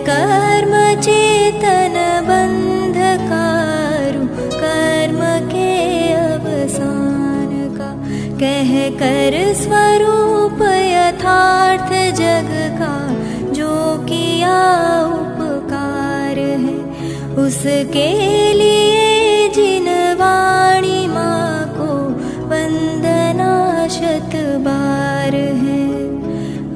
कर्म चेतन बंधकारु कर्म के अवसान का, कह कर स्वरूप यथार्थ जग का जो किया उपकार है, उसके लिए जिन वाणी माँ को वंदना शत बार है,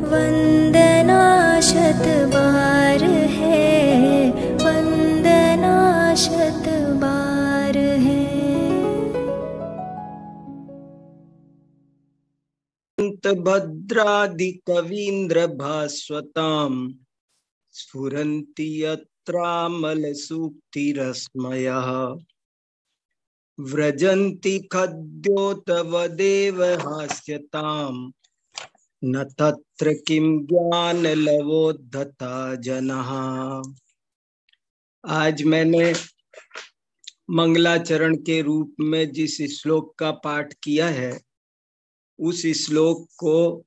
वंदना शत बार है, वंदना शत बार है। भद्रादि कवीन्द्र भास्वतां स्फुरन्ति यत्रामल सूक्तिरस्मयः, व्रजन्ति खद्योतवदेव हास्यतां न तत्र किं ज्ञानलवोद्धता जनः। आज मैंने मंगलाचरण के रूप में जिस श्लोक का पाठ किया है, उस श्लोक को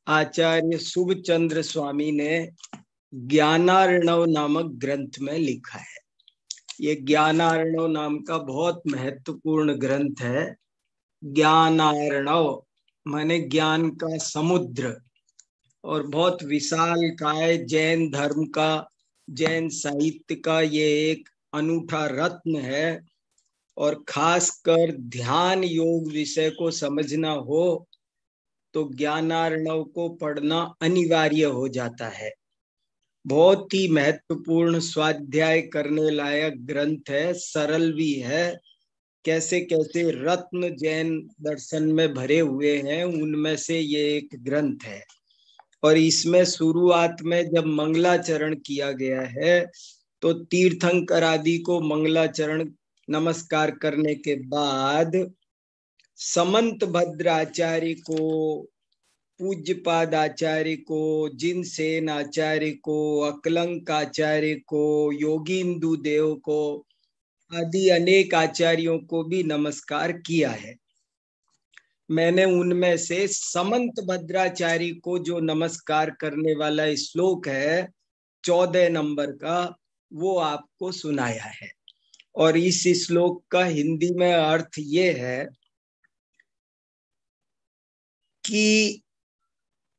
आचार्य शुभचंद्र स्वामी ने ज्ञानार्णव नामक ग्रंथ में लिखा है। ये ज्ञानार्णव नाम का बहुत महत्वपूर्ण ग्रंथ है। ज्ञानार्णव माने ज्ञान का समुद्र, और बहुत विशाल काय जैन धर्म का, जैन साहित्य का ये एक अनूठा रत्न है। और खासकर ध्यान योग विषय को समझना हो तो ज्ञानार्णव को पढ़ना अनिवार्य हो जाता है। बहुत ही महत्वपूर्ण, स्वाध्याय करने लायक ग्रंथ है, सरल भी है। कैसे कैसे रत्न जैन दर्शन में भरे हुए हैं, उनमें से ये एक ग्रंथ है। और इसमें शुरुआत में जब मंगलाचरण किया गया है तो तीर्थंकर आदि को मंगलाचरण नमस्कार करने के बाद समंत भद्राचार्य को, पूज्यपाद आचार्य को, जिनसेन आचार्य को, अकलंक आचार्य को, योगींदु देव को आदि अनेक आचार्यों को भी नमस्कार किया है। मैंने उनमें से समंत भद्राचार्य को जो नमस्कार करने वाला श्लोक है 14 नंबर का, वो आपको सुनाया है। और इस श्लोक का हिंदी में अर्थ ये है कि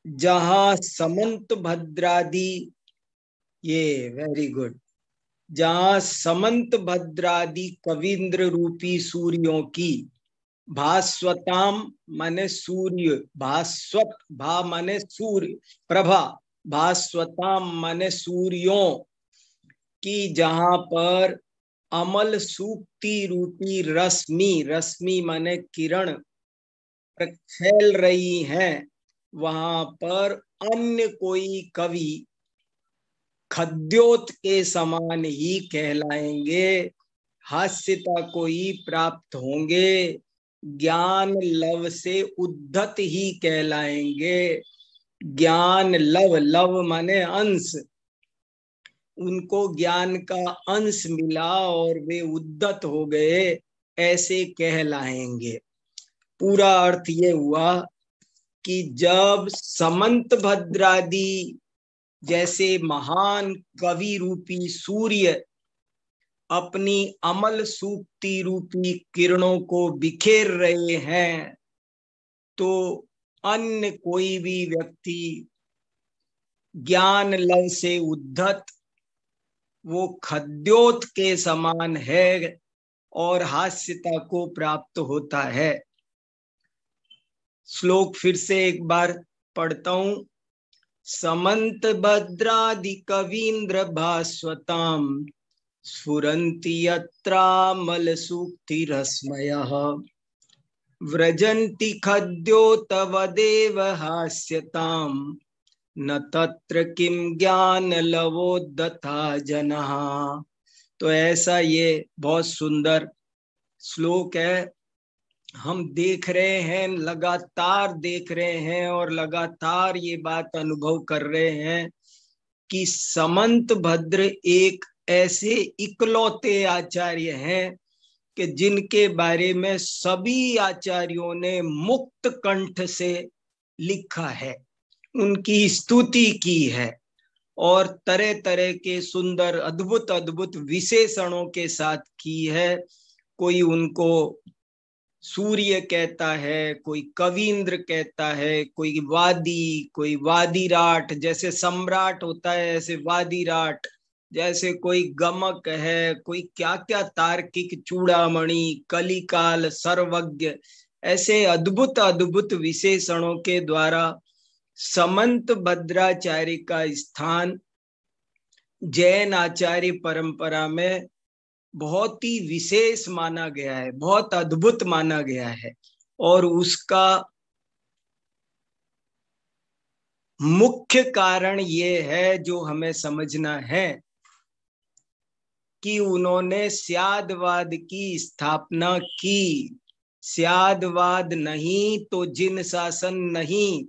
जहां समंत भद्रादि, ये वेरी गुड, जहां समंत भद्रादि कवींद्र रूपी सूर्यों की, भास्वताम माने सूर्य, भास्वत भा माने सूर्य, प्रभा, भास्वताम माने सूर्यों की, जहां पर अमल सूक्ति रूपी रश्मि, रश्मि माने किरण, फैल रही हैं, वहां पर अन्य कोई कवि खद्योत के समान ही कहलाएंगे, हास्यता को ही प्राप्त होंगे, ज्ञान लव से उद्धत ही कहलाएंगे। ज्ञान लव, लव माने अंश, उनको ज्ञान का अंश मिला और वे उद्धत हो गए, ऐसे कहलाएंगे। पूरा अर्थ ये हुआ कि जब समंत भद्रादि जैसे महान कवि रूपी सूर्य अपनी अमल सूक्ति रूपी किरणों को बिखेर रहे हैं, तो अन्य कोई भी व्यक्ति ज्ञान लव से उद्धत, वो खद्योत के समान है और हास्यता को प्राप्त होता है। श्लोक फिर से एक बार पढ़ता हूं। समंत भद्रादि कवीन्द्र भास्वताम स्फुरन्ति यत्रामल सूक्तिरस्मयः, व्रजन्ति खद्योतवदेव हास्यताम न तत्र किम ज्ञान लवोद्धता जनः। तो ऐसा ये बहुत सुंदर श्लोक है। हम देख रहे हैं, लगातार देख रहे हैं और लगातार ये बात अनुभव कर रहे हैं कि समंत भद्र एक ऐसे इकलौते आचार्य हैं कि जिनके बारे में सभी आचार्यों ने मुक्त कंठ से लिखा है, उनकी स्तुति की है। और तरह तरह के सुंदर अद्भुत अद्भुत विशेषणों के साथ की है। कोई उनको सूर्य कहता है, कोई कवींद्र कहता है, कोई वादी, कोई वादीराट, जैसे सम्राट होता है ऐसे वादीराट, जैसे कोई गमक है, कोई क्या क्या तार्किक चूड़ामणि, कलिकाल, सर्वज्ञ, ऐसे अद्भुत अद्भुत विशेषणों के द्वारा समंत भद्राचार्य का स्थान जैन आचार्य परंपरा में बहुत ही विशेष माना गया है, बहुत अद्भुत माना गया है। और उसका मुख्य कारण ये है जो हमें समझना है कि उन्होंने स्यादवाद की स्थापना की। स्यादवाद नहीं तो जिन शासन नहीं,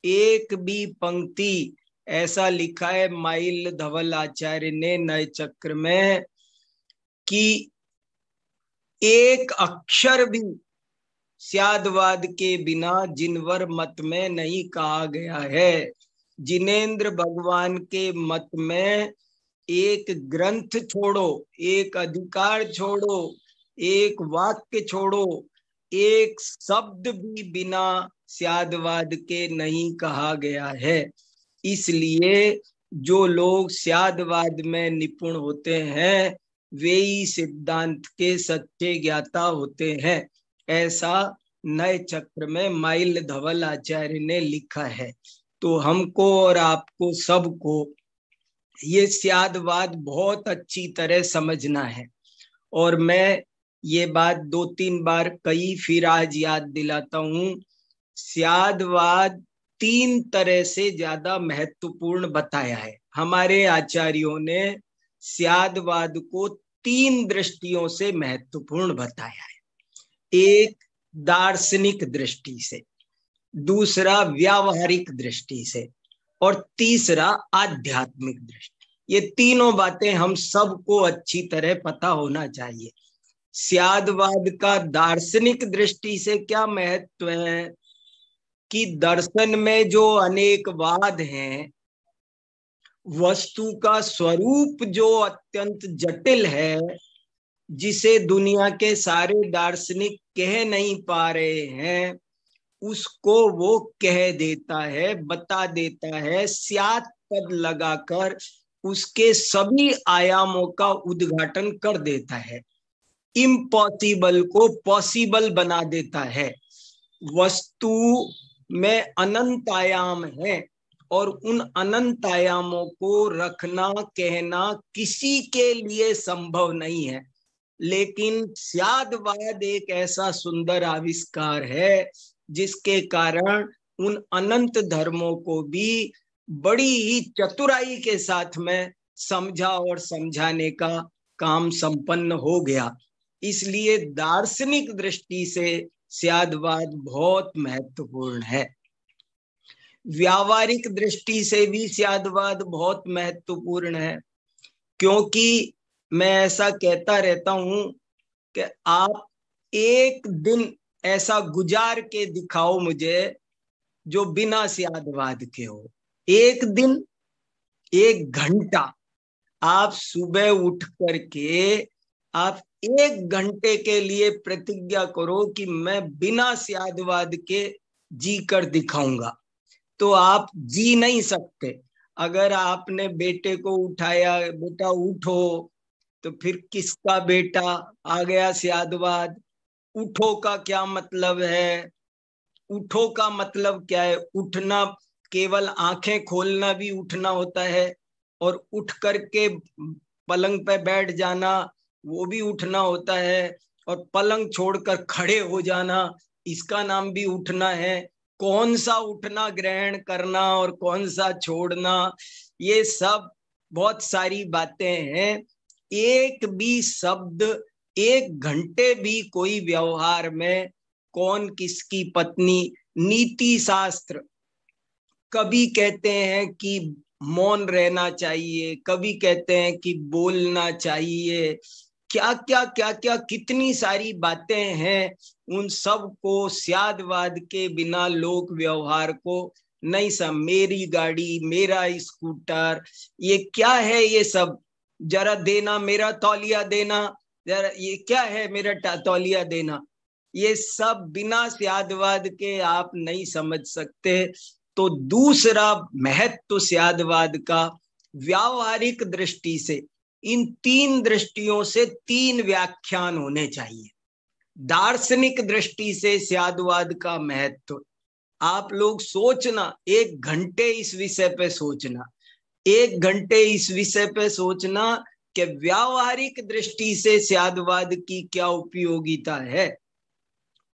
एक भी पंक्ति, ऐसा लिखा है माइल धवल आचार्य ने नए चक्र में कि एक अक्षर भी स्यादवाद के बिना जिनवर मत में नहीं कहा गया है। जिनेंद्र भगवान के मत में एक ग्रंथ छोड़ो, एक अधिकार छोड़ो, एक वाक्य छोड़ो, एक शब्द भी बिना स्यादवाद के नहीं कहा गया है। इसलिए जो लोग स्यादवाद में निपुण होते हैं वे ही सिद्धांत के सच्चे ज्ञाता होते हैं, ऐसा नए चक्र में माइल धवल आचार्य ने लिखा है। तो हमको और आपको सबको ये स्यादवाद बहुत अच्छी तरह समझना है। और मैं ये बात 2-3 बार कही, फिर आज याद दिलाता हूं। स्यादवाद 3 तरह से ज्यादा महत्वपूर्ण बताया है। हमारे आचार्यों ने स्यादवाद को 3 दृष्टियों से महत्वपूर्ण बताया है। एक दार्शनिक दृष्टि से, दूसरा व्यावहारिक दृष्टि से, और तीसरा आध्यात्मिक दृष्टि। ये तीनों बातें हम सबको अच्छी तरह पता होना चाहिए। स्यादवाद का दार्शनिक दृष्टि से क्या महत्व है कि दर्शन में जो अनेक वाद हैं, वस्तु का स्वरूप जो अत्यंत जटिल है, जिसे दुनिया के सारे दार्शनिक कह नहीं पा रहे हैं, उसको वो कह देता है, बता देता है, स्यात् पद लगाकर उसके सभी आयामों का उद्घाटन कर देता है। इम्पॉसिबल को पॉसिबल बना देता है। वस्तु में अनंत आयाम है और उन अनंत आयामों को रखना, कहना किसी के लिए संभव नहीं है। लेकिन स्यादवाद एक ऐसा सुंदर आविष्कार है जिसके कारण उन अनंत धर्मों को भी बड़ी ही चतुराई के साथ में समझा और समझाने का काम संपन्न हो गया। इसलिए दार्शनिक दृष्टि से स्यादवाद बहुत महत्वपूर्ण है। व्यावहारिक दृष्टि से भी स्यादवाद बहुत महत्वपूर्ण है, क्योंकि मैं ऐसा कहता रहता हूं कि आप एक दिन ऐसा गुजार के दिखाओ मुझे जो बिना स्यादवाद के हो। एक दिन, 1 घंटा आप सुबह उठ करके आप 1 घंटे के लिए प्रतिज्ञा करो कि मैं बिना स्यादवाद के जी कर दिखाऊंगा, तो आप जी नहीं सकते। अगर आपने बेटे को उठाया, बेटा उठो, तो फिर किसका बेटा, आ गया स्यादवाद। उठो का क्या मतलब है? उठो का मतलब क्या है? उठना केवल आंखें खोलना भी उठना होता है, और उठ करके पलंग पे बैठ जाना वो भी उठना होता है, और पलंग छोड़कर खड़े हो जाना इसका नाम भी उठना है। कौन सा उठना ग्रहण करना और कौन सा छोड़ना, ये सब बहुत सारी बातें हैं। एक भी शब्द, 1 घंटे भी कोई व्यवहार में कौन किसकी पत्नी, नीति शास्त्र कभी कहते हैं कि मौन रहना चाहिए, कभी कहते हैं कि बोलना चाहिए, क्या क्या क्या क्या कितनी सारी बातें हैं। उन सब को स्यादवाद के बिना लोक व्यवहार को नहीं सब मेरी गाड़ी, मेरा स्कूटर, ये क्या है ये सब, जरा देना मेरा तौलिया देना, जरा ये क्या है मेरा तौलिया देना, ये सब बिना स्यादवाद के आप नहीं समझ सकते। तो दूसरा महत्व स्यादवाद का व्यावहारिक दृष्टि से, इन तीन दृष्टियों से तीन व्याख्यान होने चाहिए। दार्शनिक दृष्टि से स्यादवाद का महत्व आप लोग सोचना, 1 घंटे इस विषय पे सोचना, 1 घंटे इस विषय पे सोचना कि व्यावहारिक दृष्टि से स्यादवाद की क्या उपयोगिता है।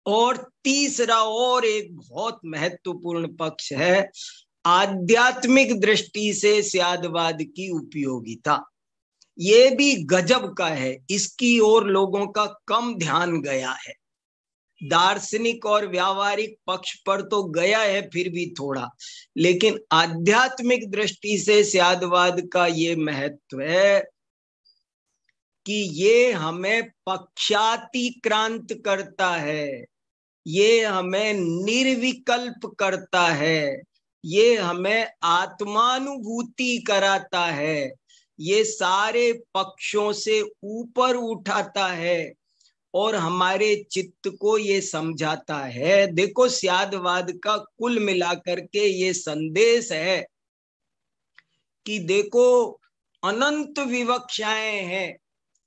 और तीसरा और एक बहुत महत्वपूर्ण पक्ष है आध्यात्मिक दृष्टि से स्यादवाद की उपयोगिता। ये भी गजब का है, इसकी ओर लोगों का कम ध्यान गया है। दार्शनिक और व्यावहारिक पक्ष पर तो गया है फिर भी थोड़ा, लेकिन आध्यात्मिक दृष्टि से स्यादवाद का ये महत्व है कि ये हमें पक्षातिक्रांत करता है, ये हमें निर्विकल्प करता है, ये हमें आत्मानुभूति कराता है, ये सारे पक्षों से ऊपर उठाता है और हमारे चित्त को ये समझाता है। देखो स्यादवाद का कुल मिलाकर के ये संदेश है कि देखो अनंत विवक्षाएं हैं,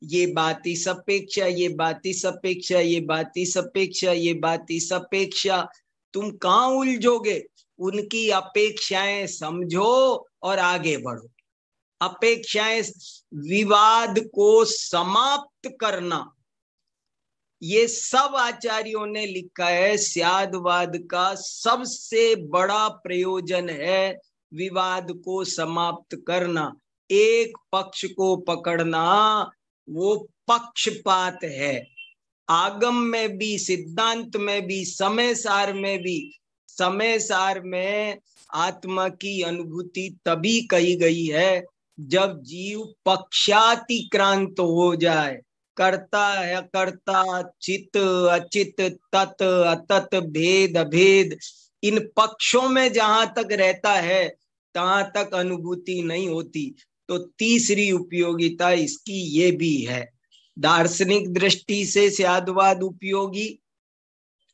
ये बात इस अपेक्षा, ये बात इस अपेक्षा, ये बात इस अपेक्षा, ये बात इस अपेक्षा, तुम कहाँ उलझोगे? उनकी अपेक्षाएं समझो और आगे बढ़ो। अपेक्षाएं, विवाद को समाप्त करना, ये सब आचार्यों ने लिखा है। स्यादवाद का सबसे बड़ा प्रयोजन है विवाद को समाप्त करना। एक पक्ष को पकड़ना वो पक्षपात है। आगम में भी, सिद्धांत में भी, समय सार में भी। समय सार में आत्मा की अनुभूति तभी कही गई है जब जीव पक्षातिक्रांत हो जाए। कर्ता है कर्ता, चित अचित, तत् अतत, भेद अभेद, इन पक्षों में जहां तक रहता है तहां तक अनुभूति नहीं होती। तो तीसरी उपयोगिता इसकी ये भी है। दार्शनिक दृष्टि से स्यादवाद उपयोगी,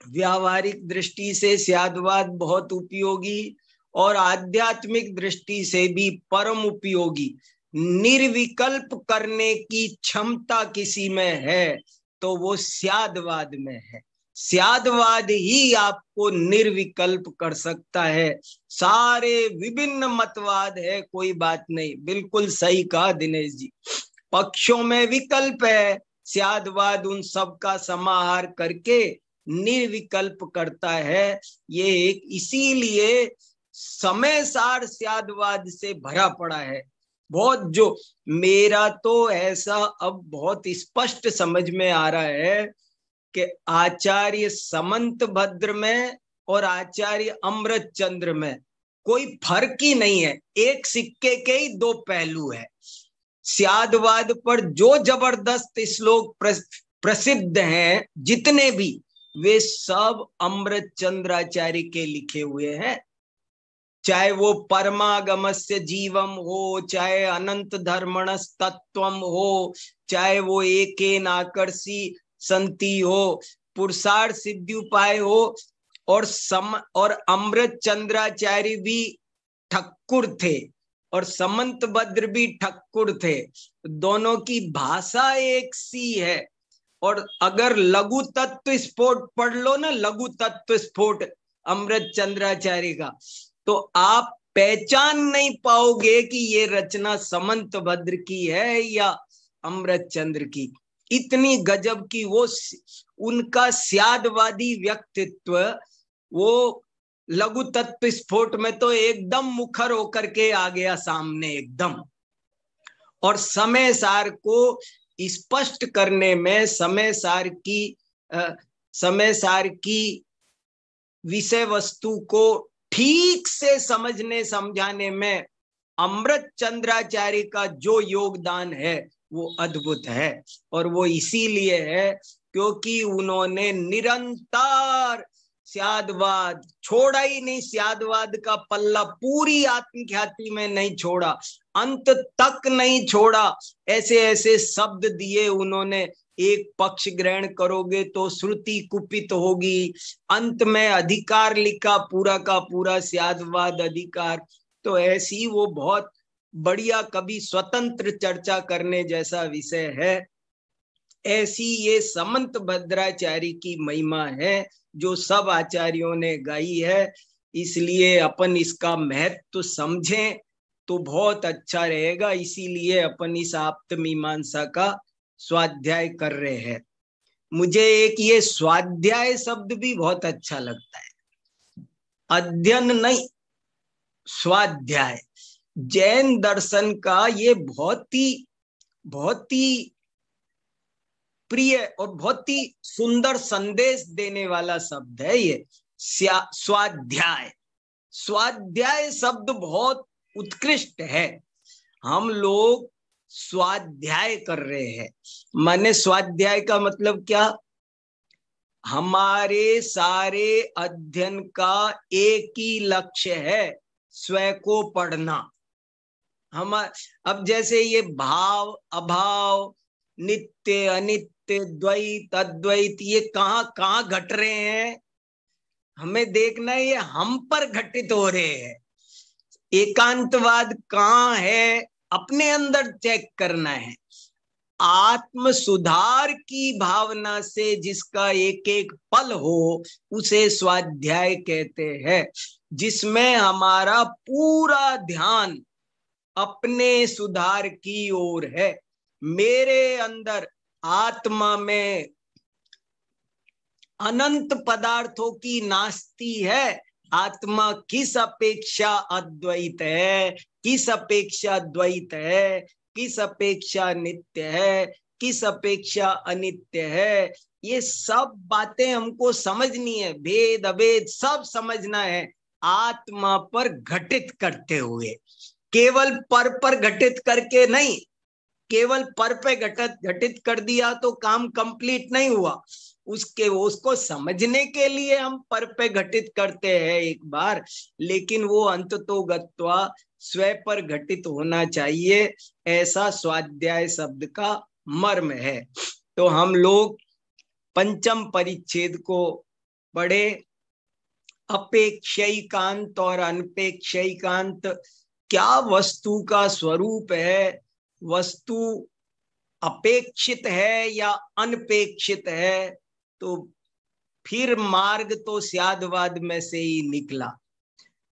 व्यावहारिक दृष्टि से स्यादवाद बहुत उपयोगी, और आध्यात्मिक दृष्टि से भी परम उपयोगी। निर्विकल्प करने की क्षमता किसी में है तो वो स्यादवाद में है। स्यादवाद ही आपको निर्विकल्प कर सकता है। सारे विभिन्न मतवाद है, कोई बात नहीं, बिल्कुल सही कहा दिनेश जी, पक्षों में विकल्प है। स्यादवाद उन सब का समाहार करके निर्विकल्प करता है। ये एक इसीलिए समय सार स्यादवाद से भरा पड़ा है बहुत। जो मेरा तो ऐसा अब बहुत स्पष्ट समझ में आ रहा है कि आचार्य समंत भद्र में और आचार्य अमृतचंद्र में कोई फर्क ही नहीं है, एक सिक्के के ही दो पहलू है। स्यादवाद पर जो जबरदस्त श्लोक प्रसिद्ध हैं जितने भी, वे सब अमृतचंद्राचार्य के लिखे हुए हैं। चाहे वो परमागमस्य जीवम हो, चाहे अनंत धर्मणस तत्वम हो, चाहे वो एकेन आकर्षी संति हो, पुरुषार्थ सिद्धि उपाय हो, और अमृतचंद्राचार्य भी ठक्कुर थे और समंत भद्र भी ठक्कुर थे। दोनों की भाषा एक सी है। और अगर लघु तत्व स्फोट पढ़ लो ना, लघु तत्व स्फोट अमृतचंद्राचार्य का, तो आप पहचान नहीं पाओगे कि ये रचना समंत भद्र की है या अमृतचंद्र की। इतनी गजब की वो उनका स्यादवादी व्यक्तित्व, वो लघु तत्व स्फोट में तो एकदम मुखर होकर के आ गया सामने एकदम। और समय सार को स्पष्ट करने में, समय सार की विषय वस्तु को ठीक से समझने समझाने में अमृतचंद्राचार्य का जो योगदान है वो अद्भुत है। और वो इसीलिए है क्योंकि उन्होंने निरंतर स्यादवाद छोड़ा ही नहीं, स्यादवाद का पल्ला पूरी आत्मख्याति में नहीं छोड़ा, अंत तक नहीं छोड़ा। ऐसे ऐसे शब्द दिए उन्होंने, एक पक्ष ग्रहण करोगे तो श्रुति कुपित होगी, अंत में अधिकार लिखा पूरा का पूरा स्यादवाद अधिकार। तो ऐसी वो बहुत बढ़िया, कभी स्वतंत्र चर्चा करने जैसा विषय है। ऐसी ये समंत भद्राचार्य की महिमा है जो सब आचार्यों ने गाई है। इसलिए अपन इसका महत्व समझें तो बहुत अच्छा रहेगा। इसीलिए अपन इस आप्त मीमांसा का स्वाध्याय कर रहे हैं। मुझे एक ये स्वाध्याय शब्द भी बहुत अच्छा लगता है, अध्ययन नहीं, स्वाध्याय। जैन दर्शन का ये बहुत ही प्रिय और बहुत ही सुंदर संदेश देने वाला शब्द है ये स्वाध्याय। स्वाध्याय शब्द बहुत उत्कृष्ट है। हम लोग स्वाध्याय कर रहे हैं, माने स्वाध्याय का मतलब क्या? हमारे सारे अध्ययन का एक ही लक्ष्य है, स्वयं को पढ़ना। हम अब जैसे ये भाव अभाव, नित्य अनित्य, द्वैत अद्वैत, ये कहाँ कहाँ घट रहे हैं हमें देखना है, ये हम पर घटित हो रहे हैं। एकांतवाद कहाँ है अपने अंदर चेक करना है। आत्म सुधार की भावना से जिसका एक एक पल हो उसे स्वाध्याय कहते हैं, जिसमें हमारा पूरा ध्यान अपने सुधार की ओर है। मेरे अंदर आत्मा में अनंत पदार्थों की नास्ति है, आत्मा किस अपेक्षा अद्वैत है, किस अपेक्षा द्वैत है, किस अपेक्षा नित्य है, किस अपेक्षा अनित्य है, ये सब बातें हमको समझनी है। भेद अभेद सब समझना है आत्मा पर घटित करते हुए, केवल पर घटित करके नहीं। केवल पर पे घटित कर दिया तो काम कंप्लीट नहीं हुआ। उसको समझने के लिए हम पर पे घटित करते हैं एक बार, लेकिन वो अंततोगत्वा स्वयं पर घटित होना चाहिए। ऐसा स्वाध्याय शब्द का मर्म है। तो हम लोग पंचम परिच्छेद को पढ़े। अपेक्षैकांत और अनपेक्षैकांत क्या वस्तु का स्वरूप है? वस्तु अपेक्षित है या अनपेक्षित है? तो फिर मार्ग तो स्यादवाद में से ही निकला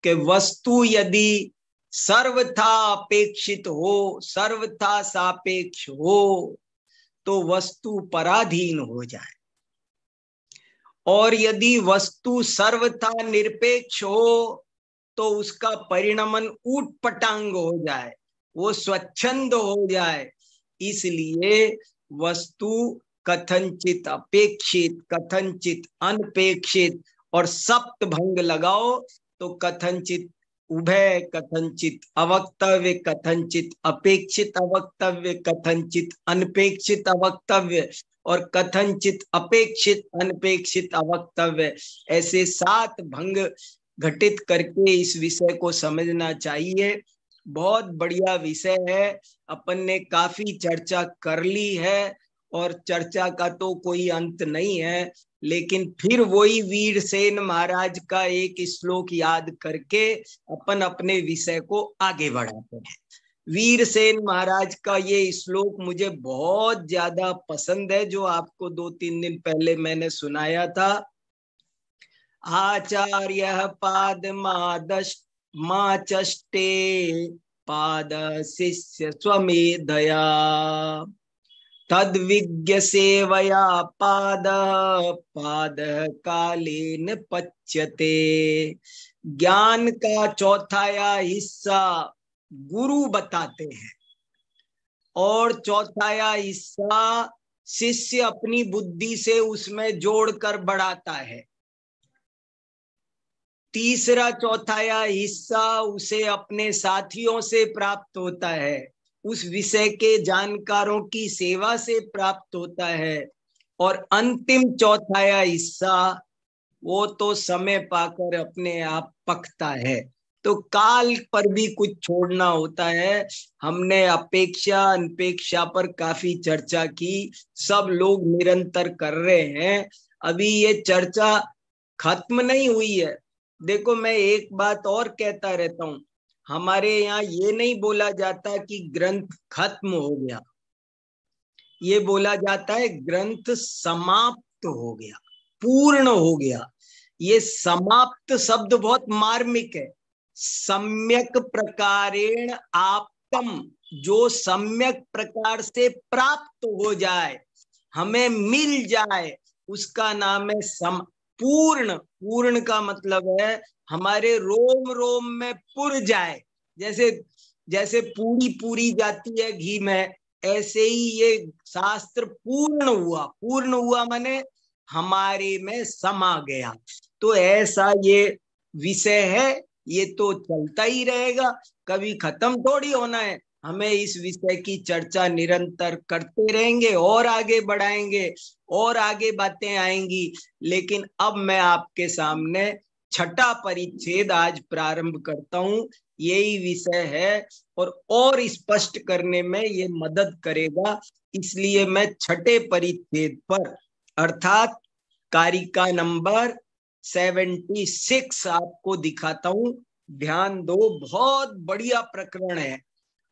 कि वस्तु यदि सर्वथा अपेक्षित हो, सर्वथा सापेक्ष हो, तो वस्तु पराधीन हो जाए, और यदि वस्तु सर्वथा निरपेक्ष हो तो उसका परिणमन ऊटपटांग हो जाए, वो स्वच्छंद हो जाए। इसलिए वस्तु कथनचित अपेक्षित, कथनचित अनपेक्षित, और सप्त भंग लगाओ तो कथनचित उभय, कथनचित अवक्तव्य, कथनचित अपेक्षित अवक्तव्य, कथनचित अनपेक्षित अवक्तव्य, और कथनचित अपेक्षित अनपेक्षित अवक्तव्य। ऐसे 7 भंग घटित करके इस विषय को समझना चाहिए। बहुत बढ़िया विषय है, अपन ने काफी चर्चा कर ली है, और चर्चा का तो कोई अंत नहीं है। लेकिन फिर वही वीरसेन महाराज का एक श्लोक याद करके अपन अपने विषय को आगे बढ़ाते हैं। वीरसेन महाराज का ये श्लोक मुझे बहुत ज्यादा पसंद है, जो आपको 2-3 दिन पहले मैंने सुनाया था। आचार्य पाद माचष्टे पाद शिष्य स्वमेधया तद्विज्ञ सेवया पाद पाद कालेन पच्यते। ज्ञान का चौथाया हिस्सा गुरु बताते हैं, और चौथाया हिस्सा शिष्य अपनी बुद्धि से उसमें जोड़कर बढ़ाता है। तीसरा चौथाया हिस्सा उसे अपने साथियों से प्राप्त होता है, उस विषय के जानकारों की सेवा से प्राप्त होता है। और अंतिम चौथाया हिस्सा वो तो समय पाकर अपने आप पकता है। तो काल पर भी कुछ छोड़ना होता है। हमने अपेक्षा अनपेक्षा पर काफी चर्चा की, सब लोग निरंतर कर रहे हैं, अभी ये चर्चा खत्म नहीं हुई है। देखो, मैं एक बात और कहता रहता हूँ, हमारे यहाँ ये नहीं बोला जाता कि ग्रंथ खत्म हो गया, ये बोला जाता है ग्रंथ समाप्त हो गया, पूर्ण हो गया। ये समाप्त शब्द बहुत मार्मिक है। सम्यक प्रकारेण आप्तम, जो सम्यक प्रकार से प्राप्त हो जाए, हमें मिल जाए, उसका नाम है पूर्ण। पूर्ण का मतलब है हमारे रोम रोम में पुर जाए। जैसे जैसे पूरी पूरी जाती है घी में, ऐसे ही ये शास्त्र पूर्ण हुआ। पूर्ण हुआ माने हमारे में समा गया। तो ऐसा ये विषय है, ये तो चलता ही रहेगा, कभी खत्म थोड़ी होना है। हमें इस विषय की चर्चा निरंतर करते रहेंगे और आगे बढ़ाएंगे और आगे बातें आएंगी। लेकिन अब मैं आपके सामने छठा परिच्छेद आज प्रारंभ करता हूं। यही विषय है और स्पष्ट करने में ये मदद करेगा, इसलिए मैं छठे परिच्छेद पर अर्थात कारिका नंबर 76 आपको दिखाता हूं। ध्यान दो, बहुत बढ़िया प्रकरण है,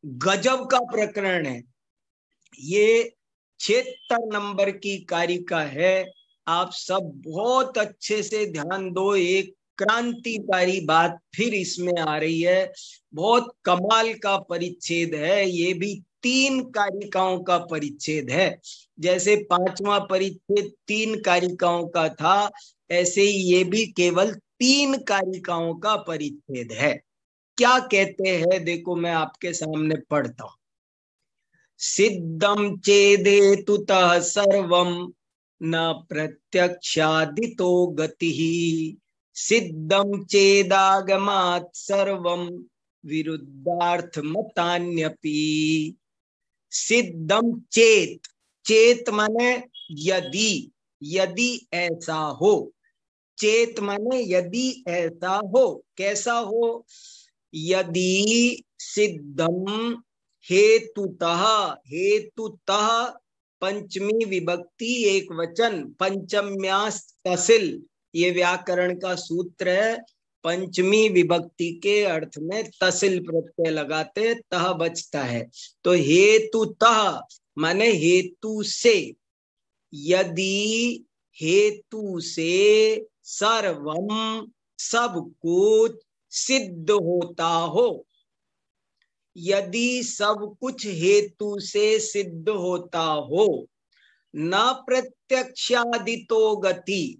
गजब का प्रकरण है ये। 76 नंबर की कारिका है। आप सब बहुत अच्छे से ध्यान दो, एक क्रांतिकारी बात फिर इसमें आ रही है। बहुत कमाल का परिच्छेद है ये भी, 3 कारिकाओं का परिच्छेद है। जैसे 5वां परिच्छेद 3 कारिकाओं का था, ऐसे ही ये भी केवल 3 कारिकाओं का परिच्छेद है। क्या कहते हैं देखो, मैं आपके सामने पढ़ता हूं। सिद्धम चेदेतुतः सर्वं न प्रत्यक्षादितो गतिः, सिद्धम चेदागमात् सर्वं विरुद्धार्थमतान्यपि। सिद्धम चेत, चेत माने यदि, यदि ऐसा हो। चेत माने यदि ऐसा हो, कैसा हो? यदि सिद्धम हेतुतः, हेतुतः पंचमी विभक्ति एक वचन, पंचम्यास तसिल, ये व्याकरण का सूत्र है। पंचमी विभक्ति के अर्थ में तसिल प्रत्यय लगाते तह बचता है। तो हेतुतः माने हेतु से, यदि हेतु से सर्वम सब कुछ सिद्ध होता हो, यदि सब कुछ हेतु से सिद्ध होता हो, न प्रत्यक्षादितो गति,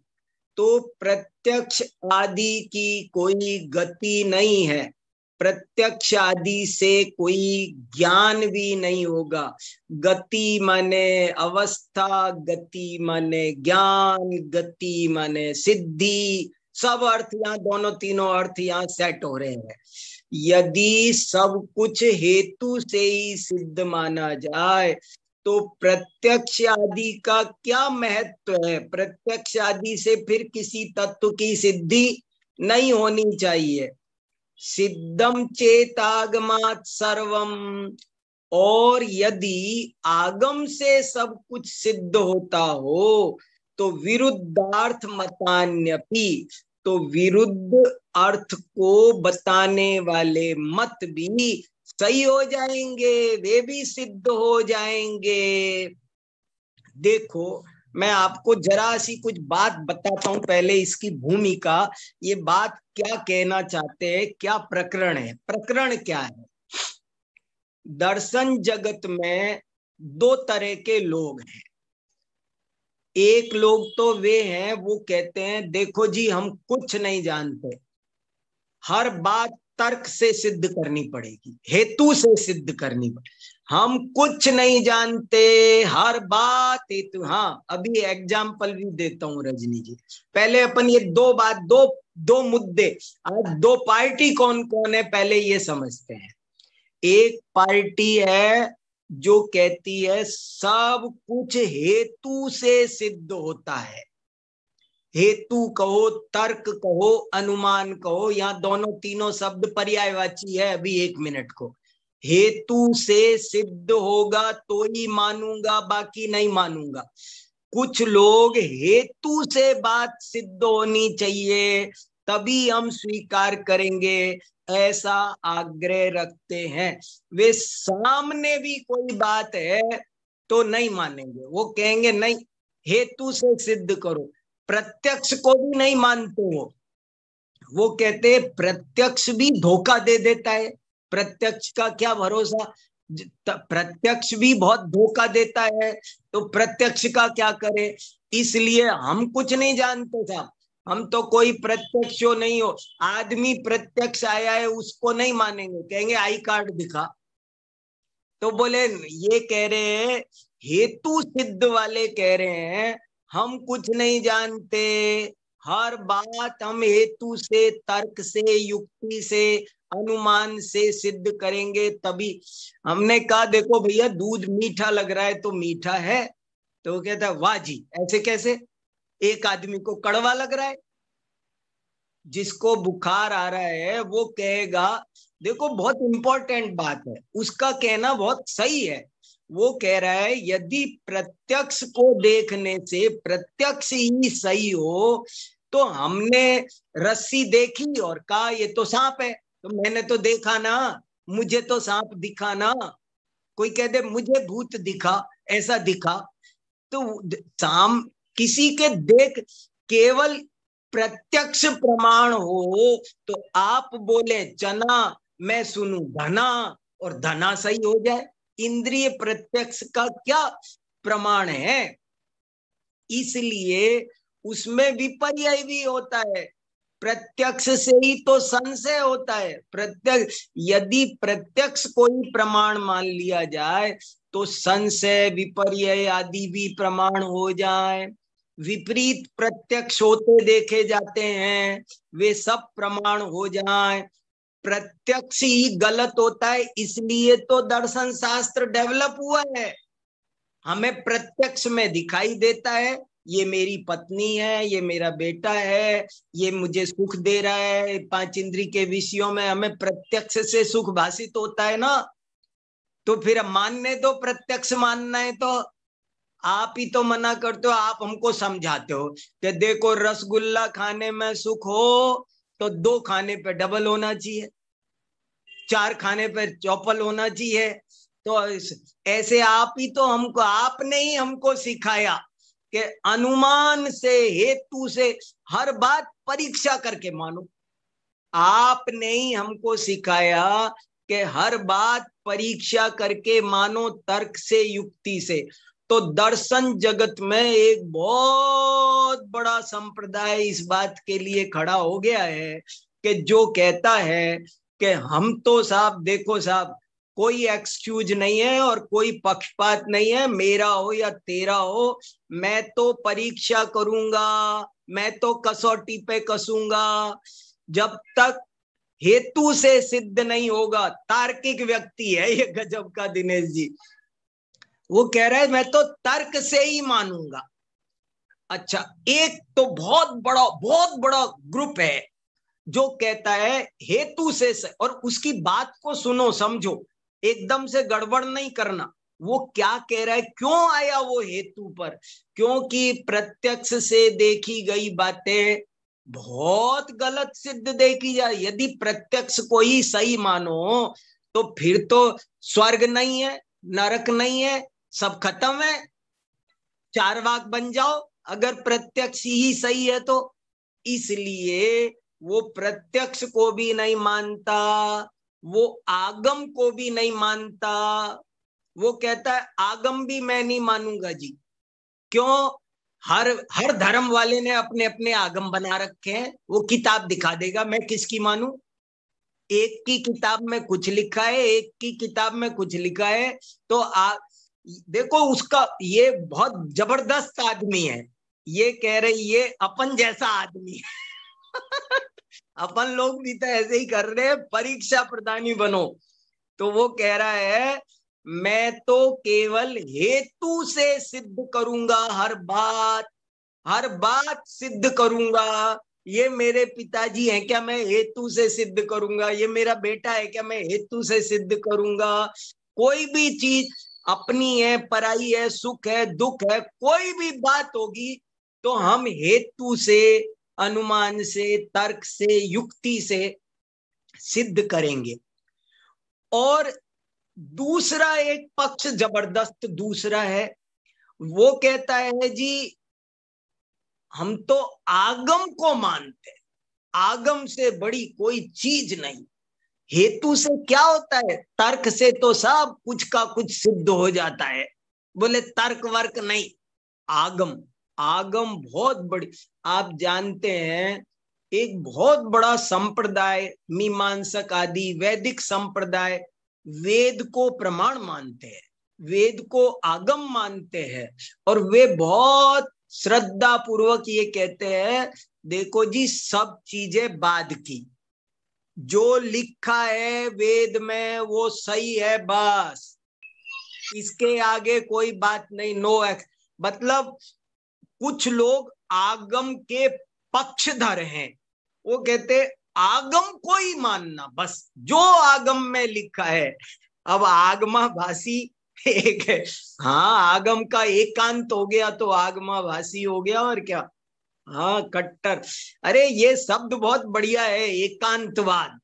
तो प्रत्यक्ष आदि की कोई गति नहीं है, प्रत्यक्ष आदि से कोई ज्ञान भी नहीं होगा। गति माने अवस्था, गति माने ज्ञान, गति माने सिद्धि, सब अर्थ यहाँ, दोनों तीनों अर्थ यहाँ सेट हो रहे हैं। यदि सब कुछ हेतु से ही सिद्ध माना जाए तो प्रत्यक्ष आदि का क्या महत्व है? प्रत्यक्ष आदि से फिर किसी तत्व की सिद्धि नहीं होनी चाहिए। सिद्धम चेतागमात् सर्वम, और यदि आगम से सब कुछ सिद्ध होता हो तो विरुद्धार्थ मतान्यपि, तो विरुद्ध अर्थ को बताने वाले मत भी सही हो जाएंगे, वे भी सिद्ध हो जाएंगे। देखो, मैं आपको जरा सी कुछ बात बताता हूं, पहले इसकी भूमिका, ये बात क्या कहना चाहते हैं, क्या प्रकरण है। प्रकरण क्या है? दर्शन जगत में 2 तरह के लोग हैं। एक लोग तो वे हैं, वो कहते हैं देखो जी हम कुछ नहीं जानते, हर बात तर्क से सिद्ध करनी पड़ेगी, हेतु से सिद्ध करनी पड़ेगी, हम कुछ नहीं जानते, हर बात हेतु। हाँ, अभी एग्जाम्पल भी देता हूँ रजनी जी। पहले अपन ये दो मुद्दे, आज 2 पार्टी कौन कौन है पहले ये समझते हैं। एक पार्टी है जो कहती है सब कुछ हेतु से सिद्ध होता है, हेतु कहो, तर्क कहो, अनुमान कहो, यहाँ दोनों तीनों शब्द पर्यायवाची है। अभी 1 मिनट को, हेतु से सिद्ध होगा तो ही मानूंगा, बाकी नहीं मानूंगा। कुछ लोग हेतु से बात सिद्ध होनी चाहिए तभी हम स्वीकार करेंगे, ऐसा आग्रह रखते हैं। वे सामने भी कोई बात है तो नहीं मानेंगे, वो कहेंगे नहीं हेतु से सिद्ध करो। प्रत्यक्ष को भी नहीं मानते वो कहते प्रत्यक्ष भी धोखा दे देता है, प्रत्यक्ष का क्या भरोसा, प्रत्यक्ष भी बहुत धोखा देता है, तो प्रत्यक्ष का क्या करे। इसलिए हम कुछ नहीं जानते साहब, हम तो कोई प्रत्यक्ष हो नहीं हो। आदमी प्रत्यक्ष आया है उसको नहीं मानेंगे, कहेंगे आई कार्ड दिखा। तो बोले ये कह रहे हैं, हेतु सिद्ध वाले कह रहे हैं हम कुछ नहीं जानते, हर बात हम हेतु से, तर्क से, युक्ति से, अनुमान से सिद्ध करेंगे तभी। हमने कहा देखो भैया दूध मीठा लग रहा है तो मीठा है, तो वो कहता है वाह जी ऐसे कैसे। एक आदमी को कड़वा लग रहा है, जिसको बुखार आ रहा है वो कहेगा, देखो बहुत इंपॉर्टेंट बात है, उसका कहना बहुत सही है। वो कह रहा है यदि प्रत्यक्ष को देखने से प्रत्यक्ष ही सही हो, तो हमने रस्सी देखी और कहा ये तो सांप है, तो मैंने तो देखा ना, मुझे तो सांप दिखा ना। कोई कह दे मुझे भूत दिखा, ऐसा दिखा, तो साम किसी के देख केवल प्रत्यक्ष प्रमाण हो तो आप बोले चना, मैं सुनूं धना और धना सही हो जाए। इंद्रिय प्रत्यक्ष का क्या प्रमाण है, इसलिए उसमें विपर्य भी होता है। प्रत्यक्ष से ही तो संशय होता है। प्रत्यक्ष, यदि प्रत्यक्ष कोई प्रमाण मान लिया जाए तो संशय, विपर्य आदि भी प्रमाण हो जाए। विपरीत प्रत्यक्ष होते देखे जाते हैं, वे सब प्रमाण हो जाए। प्रत्यक्ष ही गलत होता है, इसलिए तो दर्शन शास्त्र डेवलप हुआ है। हमें प्रत्यक्ष में दिखाई देता है ये मेरी पत्नी है, ये मेरा बेटा है, ये मुझे सुख दे रहा है। 5 इंद्रिय के विषयों में हमें प्रत्यक्ष से सुख भाषित होता है ना, तो फिर मानने दो। प्रत्यक्ष मानना है तो आप ही तो मना करते हो, आप हमको समझाते हो कि देखो रसगुल्ला खाने में सुख हो तो 2 खाने पे डबल होना चाहिए, 4 खाने पे चौपल होना चाहिए। तो ऐसे आप ही तो हमको, आपने ही हमको सिखाया कि अनुमान से, हेतु से हर बात परीक्षा करके मानो। आपने ही हमको सिखाया कि हर बात परीक्षा करके मानो, तर्क से, युक्ति से। तो दर्शन जगत में एक बहुत बड़ा संप्रदाय इस बात के लिए खड़ा हो गया है कि जो कहता है कि हम तो साहब देखो साहब कोई एक्सक्यूज नहीं है और कोई पक्षपात नहीं है, मेरा हो या तेरा हो, मैं तो परीक्षा करूंगा, मैं तो कसौटी पे कसूंगा। जब तक हेतु से सिद्ध नहीं होगा, तार्किक व्यक्ति है ये गजब का दिनेश जी, वो कह रहा है मैं तो तर्क से ही मानूंगा। अच्छा, एक तो बहुत बड़ा ग्रुप है जो कहता है हेतु से, और उसकी बात को सुनो समझो, एकदम से गड़बड़ नहीं करना। वो क्या कह रहा है, क्यों आया वो हेतु पर, क्योंकि प्रत्यक्ष से देखी गई बातें बहुत गलत सिद्ध देखी जाए। यदि प्रत्यक्ष को ही सही मानो तो फिर तो स्वर्ग नहीं है, नरक नहीं है, सब खत्म है, चारवाक बन जाओ अगर प्रत्यक्ष ही सही है तो। इसलिए वो प्रत्यक्ष को भी नहीं मानता, वो आगम को भी नहीं मानता। वो कहता है आगम भी मैं नहीं मानूंगा जी। क्यों? हर धर्म वाले ने अपने अपने आगम बना रखे हैं, वो किताब दिखा देगा, मैं किसकी मानूं। एक की किताब में कुछ लिखा है, एक की किताब में कुछ लिखा है। तो देखो उसका, ये बहुत जबरदस्त आदमी है, ये कह रही ये अपन जैसा आदमी है अपन लोग भी तो ऐसे ही कर रहे हैं, परीक्षा प्रदानी बनो। तो वो कह रहा है मैं तो केवल हेतु से सिद्ध करूंगा हर बात, हर बात सिद्ध करूंगा। ये मेरे पिताजी हैं क्या, मैं हेतु से सिद्ध करूंगा। ये मेरा बेटा है क्या, मैं हेतु से सिद्ध करूंगा। कोई भी चीज अपनी है, पराई है, सुख है, दुख है, कोई भी बात होगी तो हम हेतु से, अनुमान से, तर्क से, युक्ति से सिद्ध करेंगे। और दूसरा एक पक्ष जबरदस्त दूसरा है, वो कहता है जी हम तो आगम को मानते हैं, आगम से बड़ी कोई चीज नहीं। हेतु से क्या होता है, तर्क से तो सब कुछ का कुछ सिद्ध हो जाता है। बोले तर्क वर्क नहीं, आगम, आगम बहुत बड़ी। आप जानते हैं एक बहुत बड़ा संप्रदाय, मीमांसक आदि वैदिक संप्रदाय वेद को प्रमाण मानते हैं, वेद को आगम मानते हैं। और वे बहुत श्रद्धा पूर्वक ये कहते हैं, देखो जी सब चीजें बाद की, जो लिखा है वेद में वो सही है, बस इसके आगे कोई बात नहीं, नो एक्स। मतलब कुछ लोग आगम के पक्षधर हैं, वो कहते आगम को ही मानना, बस जो आगम में लिखा है। अब आगमाभासी एक है, हाँ आगम का एकांत हो गया तो आगमाभासी हो गया, और क्या। हाँ कट्टर, अरे ये शब्द बहुत बढ़िया है, एकांतवाद।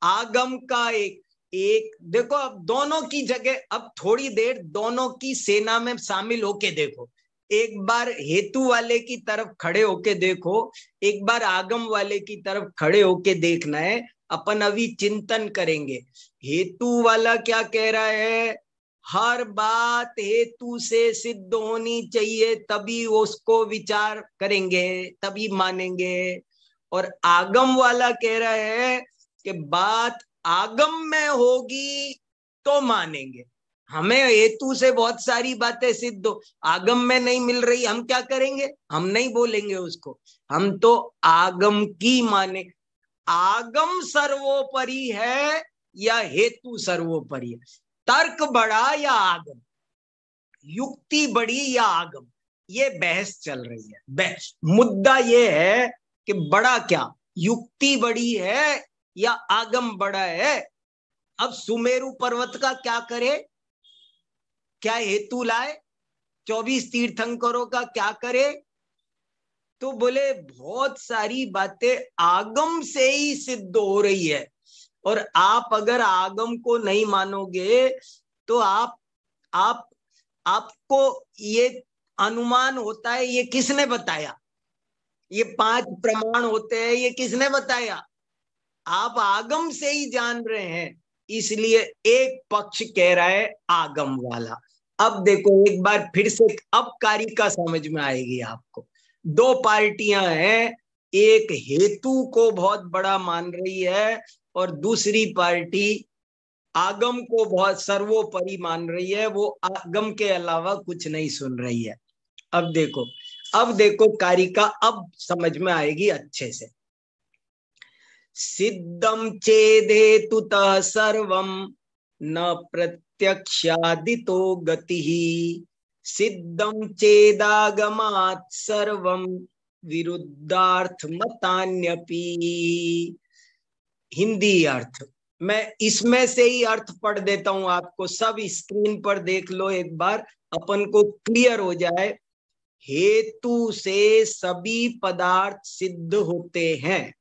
आगम का एक देखो, अब दोनों की जगह, अब थोड़ी देर दोनों की सेना में शामिल होके देखो। एक बार हेतु वाले की तरफ खड़े होके देखो, एक बार आगम वाले की तरफ खड़े होके देखना है। अपन अभी चिंतन करेंगे। हेतु वाला क्या कह रहा है, हर बात हेतु से सिद्ध होनी चाहिए, तभी उसको विचार करेंगे, तभी मानेंगे। और आगम वाला कह रहा है कि बात आगम में होगी तो मानेंगे। हमें हेतु से बहुत सारी बातें सिद्ध हो, आगम में नहीं मिल रही, हम क्या करेंगे, हम नहीं बोलेंगे उसको, हम तो आगम की माने। आगम सर्वोपरि है या हेतु सर्वोपरि है, तर्क बड़ा या आगम, युक्ति बड़ी या आगम, ये बहस चल रही है। बहस मुद्दा ये है कि बड़ा क्या, युक्ति बड़ी है या आगम बड़ा है। अब सुमेरु पर्वत का क्या करे, क्या हेतु लाए, 24 तीर्थंकरों का क्या करे, तो बोले बहुत सारी बातें आगम से ही सिद्ध हो रही है। और आप अगर आगम को नहीं मानोगे तो आपको ये अनुमान होता है, ये किसने बताया, ये 5 प्रमाण होते हैं, ये किसने बताया, आप आगम से ही जान रहे हैं। इसलिए एक पक्ष कह रहा है आगम वाला। अब देखो एक बार फिर से, अब कारिका समझ में आएगी आपको। 2 पार्टियां हैं, एक हेतु को बहुत बड़ा मान रही है और दूसरी पार्टी आगम को बहुत सर्वोपरि मान रही है, वो आगम के अलावा कुछ नहीं सुन रही है। अब देखो कारिका अब समझ में आएगी अच्छे से। सिद्धम चेदेतुतः सर्वं न प्रत्यक्षादितो गतिः, सिद्धम चेदागमात् सर्वं विरुद्धार्थ मतान्यपि। हिंदी अर्थ मैं इसमें से ही अर्थ पढ़ देता हूं आपको, सब स्क्रीन पर देख लो एक बार, अपन को क्लियर हो जाए। हेतु से सभी पदार्थ सिद्ध होते हैं,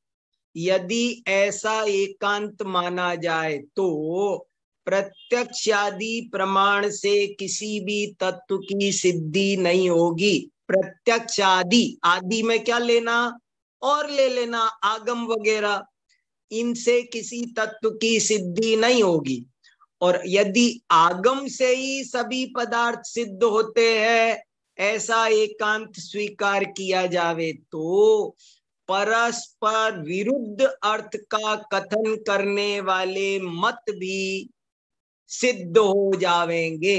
यदि ऐसा एकांत माना जाए तो प्रत्यक्षादि प्रमाण से किसी भी तत्व की सिद्धि नहीं होगी। प्रत्यक्षादि, आदि में क्या लेना और ले लेना, आगम वगैरह, इनसे किसी तत्व की सिद्धि नहीं होगी। और यदि आगम से ही सभी पदार्थ सिद्ध होते हैं, ऐसा एकांत स्वीकार किया जावे तो परस्पर विरुद्ध अर्थ का कथन करने वाले मत भी सिद्ध हो जावेंगे।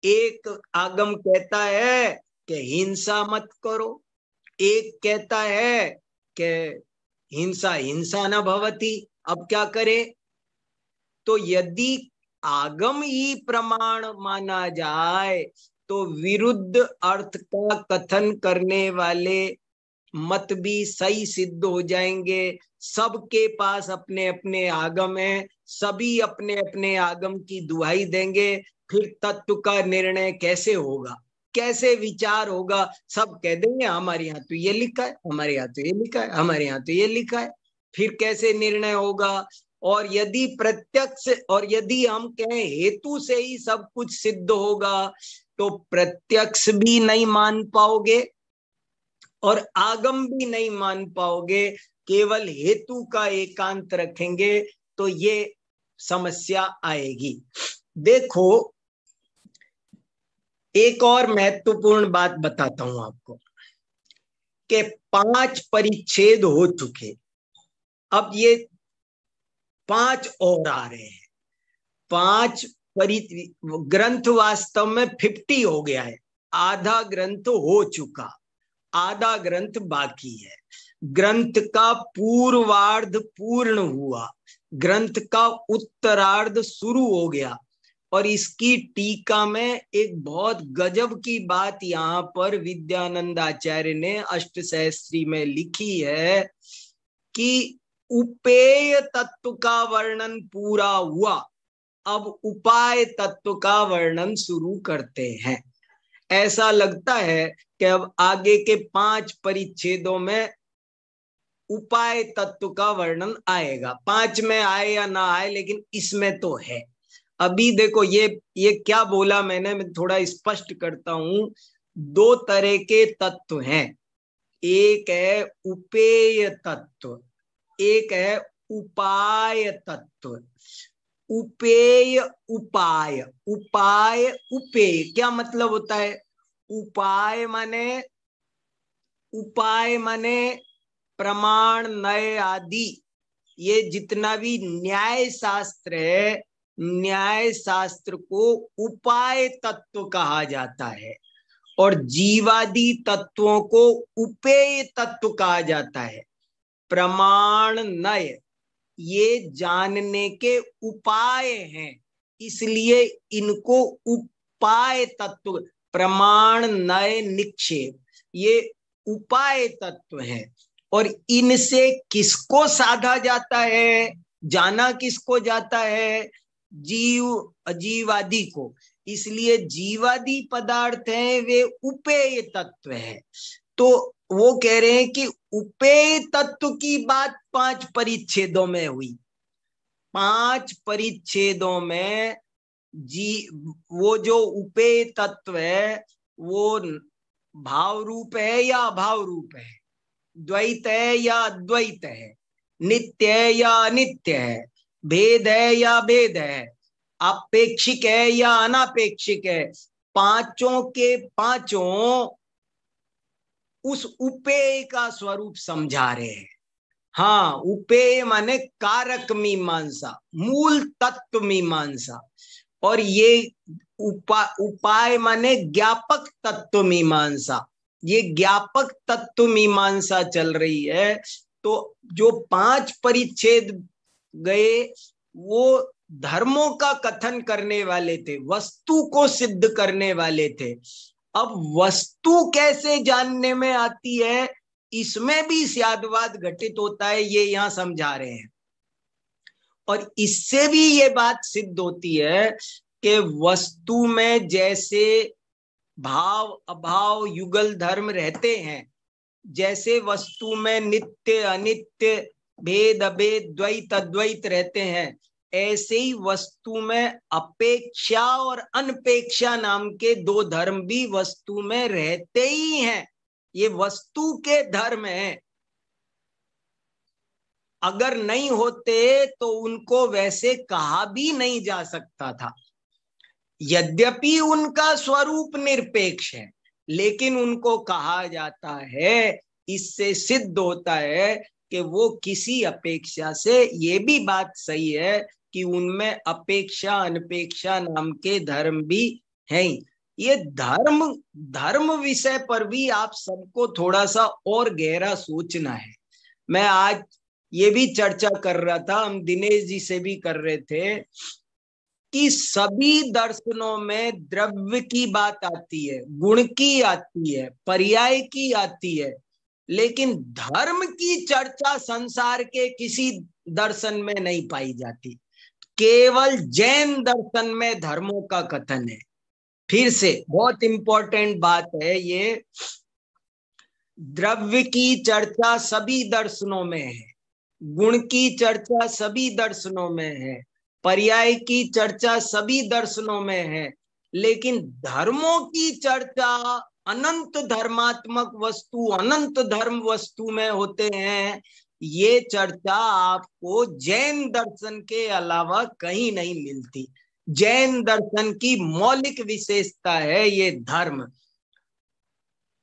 एक आगम कहता है कि हिंसा मत करो, एक कहता है कि हिंसा हिंसा न भवति। अब क्या करे, तो यदि आगम ही प्रमाण माना जाए तो विरुद्ध अर्थ का कथन करने वाले मत भी सही सिद्ध हो जाएंगे। सबके पास अपने अपने आगम है, सभी अपने अपने आगम की दुहाई देंगे। फिर तत्व का निर्णय कैसे होगा, कैसे विचार होगा? सब कह देंगे हमारे यहाँ तो ये लिखा है, हमारे यहाँ तो ये लिखा है, हमारे यहाँ तो ये लिखा है। फिर कैसे निर्णय होगा? और यदि प्रत्यक्ष, और यदि हम कहें हेतु से ही सब कुछ सिद्ध होगा, तो प्रत्यक्ष भी नहीं मान पाओगे और आगम भी नहीं मान पाओगे। केवल हेतु का एकांत रखेंगे तो ये समस्या आएगी। देखो, एक और महत्वपूर्ण बात बताता हूं आपको कि 5 परिच्छेद हो चुके, अब ये 5 और आ रहे हैं। 5 ग्रंथ वास्तव में 50 हो गया है, आधा ग्रंथ हो चुका, आधा ग्रंथ बाकी है। ग्रंथ का पूर्वार्ध पूर्ण हुआ, ग्रंथ का उत्तरार्ध शुरू हो गया। और इसकी टीका में एक बहुत गजब की बात यहाँ पर विद्यानंद आचार्य ने अष्टसहस्त्री में लिखी है कि उपेय तत्व का वर्णन पूरा हुआ, अब उपाय तत्व का वर्णन शुरू करते हैं। ऐसा लगता है कि अब आगे के 5 परिच्छेदों में उपाय तत्व का वर्णन आएगा। 5 में आए या ना आए, लेकिन इसमें तो है। अभी देखो, ये क्या बोला मैंने, मैं थोड़ा स्पष्ट करता हूं। 2 तरह के तत्व हैं, एक है उपेय तत्व, एक है उपाय तत्व। उपेय उपाय, उपाय उपेय, क्या मतलब होता है? उपाय माने प्रमाण, नय आदि, ये जितना भी न्याय शास्त्र है, न्याय शास्त्र को उपाय तत्व कहा जाता है और जीवादि तत्वों को उपेय तत्व कहा जाता है। प्रमाण नय ये जानने के उपाय हैं, इसलिए इनको उपाय तत्व, प्रमाण नय निक्षेप, ये उपाय तत्व है। और इनसे किसको साधा जाता है, जाना किसको जाता है? जीव अजीवादि को। इसलिए जीवादि पदार्थ हैं वे उपेय तत्व है। तो वो कह रहे हैं कि उपेय तत्व की बात 5 परिच्छेदों में हुई। 5 परिच्छेदों में वो जो उपेय तत्व है वो भाव रूप है या अभाव रूप है, द्वैत है या अद्वैत है, नित्य है या अनित्य है, भेद है या भेद है, अपेक्षिक है या अनापेक्षिक है, पांचों के पांचों उस उपेय का स्वरूप समझा रहे हैं। हाँ, उपेय माने कारक मीमांसा, मूल तत्व मीमांसा। और ये उपाय माने ज्ञापक तत्व मीमांसा, ये ज्ञापक तत्व मीमांसा चल रही है। तो जो 5 परिच्छेद गए वो धर्मों का कथन करने वाले थे, वस्तु को सिद्ध करने वाले थे। अब वस्तु कैसे जानने में आती है, इसमें भी स्यादवाद घटित होता है, ये यहां समझा रहे हैं। और इससे भी ये बात सिद्ध होती है कि वस्तु में जैसे भाव अभाव युगल धर्म रहते हैं, जैसे वस्तु में नित्य अनित्य भेद अभेद द्वैत अद्वैत रहते हैं, ऐसे ही वस्तु में अपेक्षा और अनपेक्षा नाम के 2 धर्म भी वस्तु में रहते ही हैं। ये वस्तु के धर्म हैं। अगर नहीं होते तो उनको वैसे कहा भी नहीं जा सकता था। यद्यपि उनका स्वरूप निरपेक्ष है, लेकिन उनको कहा जाता है। इससे सिद्ध होता है कि वो किसी अपेक्षा से, ये भी बात सही है कि उनमें अपेक्षा अनपेक्षा नाम के धर्म भी हैं। ये धर्म विषय पर भी आप सबको थोड़ा सा और गहरा सोचना है। मैं आज ये भी चर्चा कर रहा था, हम दिनेश जी से भी कर रहे थे कि सभी दर्शनों में द्रव्य की बात आती है, गुण की आती है, पर्याय की आती है, लेकिन धर्म की चर्चा संसार के किसी दर्शन में नहीं पाई जाती। केवल जैन दर्शन में धर्मों का कथन है। फिर से बहुत इंपॉर्टेंट बात है ये, द्रव्य की चर्चा सभी दर्शनों में है, गुण की चर्चा सभी दर्शनों में है, पर्याय की चर्चा सभी दर्शनों में है, लेकिन धर्मों की चर्चा अनंत धर्मात्मक वस्तु, अनंत धर्म वस्तु में होते हैं। ये चर्चा आपको जैन दर्शन के अलावा कहीं नहीं मिलती। जैन दर्शन की मौलिक विशेषता है ये धर्म।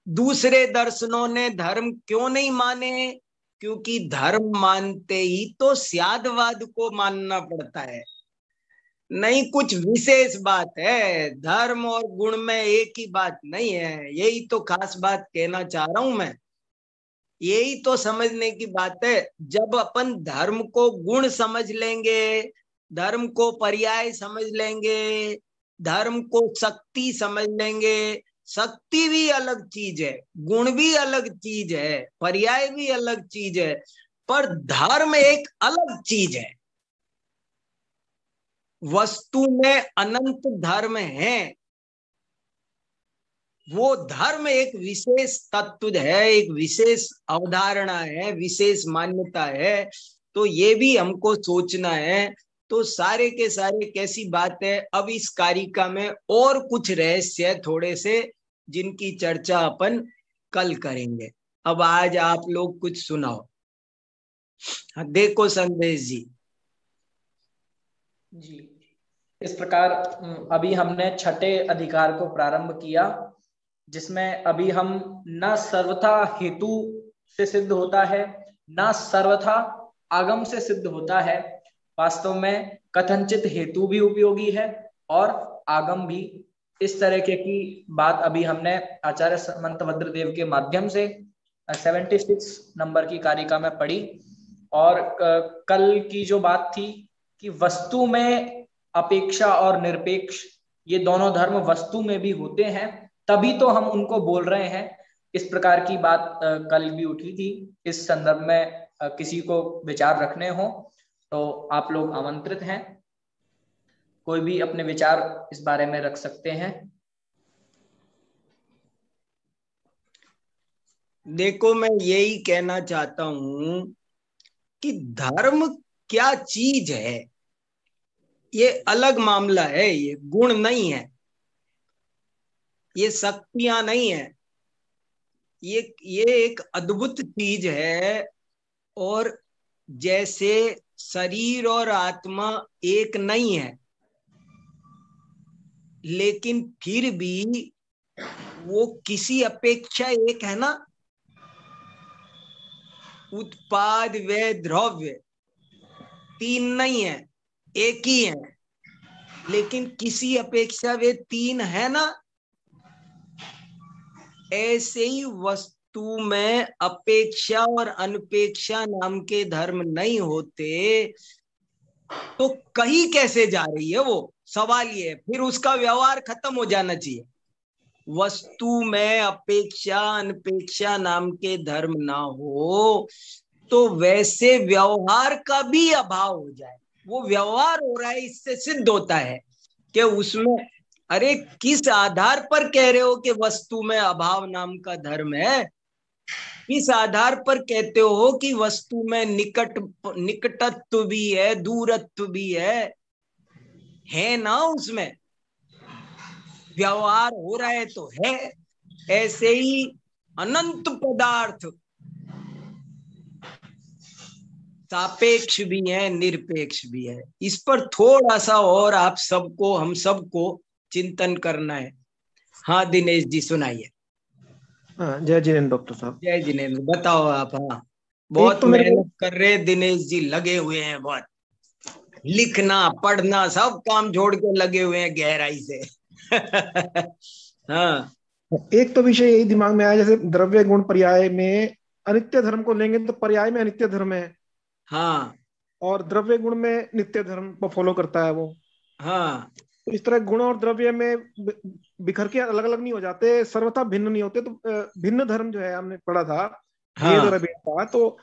दूसरे दर्शनों ने धर्म क्यों नहीं माने? क्योंकि धर्म मानते ही तो स्यादवाद को मानना पड़ता है, नहीं कुछ विशेष बात है। धर्म और गुण में एक ही बात नहीं है, यही तो खास बात कहना चाह रहा हूं मैं। यही तो समझने की बात है। जब अपन धर्म को गुण समझ लेंगे, धर्म को पर्याय समझ लेंगे, धर्म को शक्ति समझ लेंगे, शक्ति भी अलग चीज है, गुण भी अलग चीज है, पर्याय भी अलग चीज है, पर धर्म एक अलग चीज है। वस्तु में अनंत धर्म है, वो धर्म एक विशेष तत्व है, एक विशेष अवधारणा है, विशेष मान्यता है। तो ये भी हमको सोचना है। तो सारे के सारे कैसी बात है। अब इस कारिका में और कुछ रहस्य थोड़े से, जिनकी चर्चा अपन कल करेंगे। अब आज आप लोग कुछ सुनाओ। देखो संदेश जी। जी, इस प्रकार अभी हमने छठे अधिकार को प्रारंभ किया, जिसमें अभी हम न सर्वथा हेतु से सिद्ध होता है, न सर्वथा आगम से सिद्ध होता है। वास्तव में कथनचित हेतु भी उपयोगी है और आगम भी। इस तरह की बात अभी हमने आचार्य समंतभद्र देव के माध्यम से 76 नंबर की कारिका में पढ़ी। और कल की जो बात थी कि वस्तु में अपेक्षा और निरपेक्ष, ये दोनों धर्म वस्तु में भी होते हैं, तभी तो हम उनको बोल रहे हैं। इस प्रकार की बात कल भी उठी थी। इस संदर्भ में किसी को विचार रखने हो तो आप लोग आमंत्रित हैं, कोई भी अपने विचार इस बारे में रख सकते हैं। देखो, मैं यही कहना चाहता हूं कि धर्म क्या चीज है, ये अलग मामला है। ये गुण नहीं है, ये शक्तियां नहीं है, ये एक अद्भुत चीज है। और जैसे शरीर और आत्मा एक नहीं है, लेकिन फिर भी वो किसी अपेक्षा एक है ना। उत्पाद व द्रव्य तीन नहीं है, एक ही है, लेकिन किसी अपेक्षा वे तीन है ना। ऐसे ही वस्तु में अपेक्षा और अनपेक्षा नाम के धर्म नहीं होते, तो कहीं कैसे जा रही है वो, सवाल ये है। फिर उसका व्यवहार खत्म हो जाना चाहिए। वस्तु में अपेक्षा अनपेक्षा नाम के धर्म ना हो तो वैसे व्यवहार का भी अभाव हो जाए। वो व्यवहार हो रहा है, इससे सिद्ध होता है कि उसमें, अरे किस आधार पर कह रहे हो कि वस्तु में अभाव नाम का धर्म है? किस आधार पर कहते हो कि वस्तु में निकटत्व भी है, दूरत्व भी है ना? उसमें व्यवहार हो रहा है तो है। ऐसे ही अनंत पदार्थ सापेक्ष भी है, निरपेक्ष भी है। इस पर थोड़ा सा और आप सबको, हम सबको चिंतन करना है। हाँ दिनेश जी सुनाइए। हाँ, जय जिनेन्द्र डॉक्टर साहब। जय जिनेन्द्र, बताओ आप। हाँ, बहुत तो मेहनत कर रहे दिनेश जी, लगे हुए हैं, बहुत लिखना पढ़ना सब काम छोड़ के लगे हुए हैं गहराई से। हाँ, एक तो विषय यही दिमाग में आया, जैसे द्रव्य गुण पर्याय में अनित्य धर्म को लेंगे तो पर्याय में अनित्य धर्म है, हाँ, और द्रव्य गुण में नित्य धर्म को फॉलो करता है वो। हाँ तो इस तरह गुण और द्रव्य में बिखर के अलग अलग नहीं हो जाते, सर्वथा भिन्न नहीं होते। तो भिन्न धर्म जो है हमने पढ़ा था, भेद और हाँ अभेद का, तो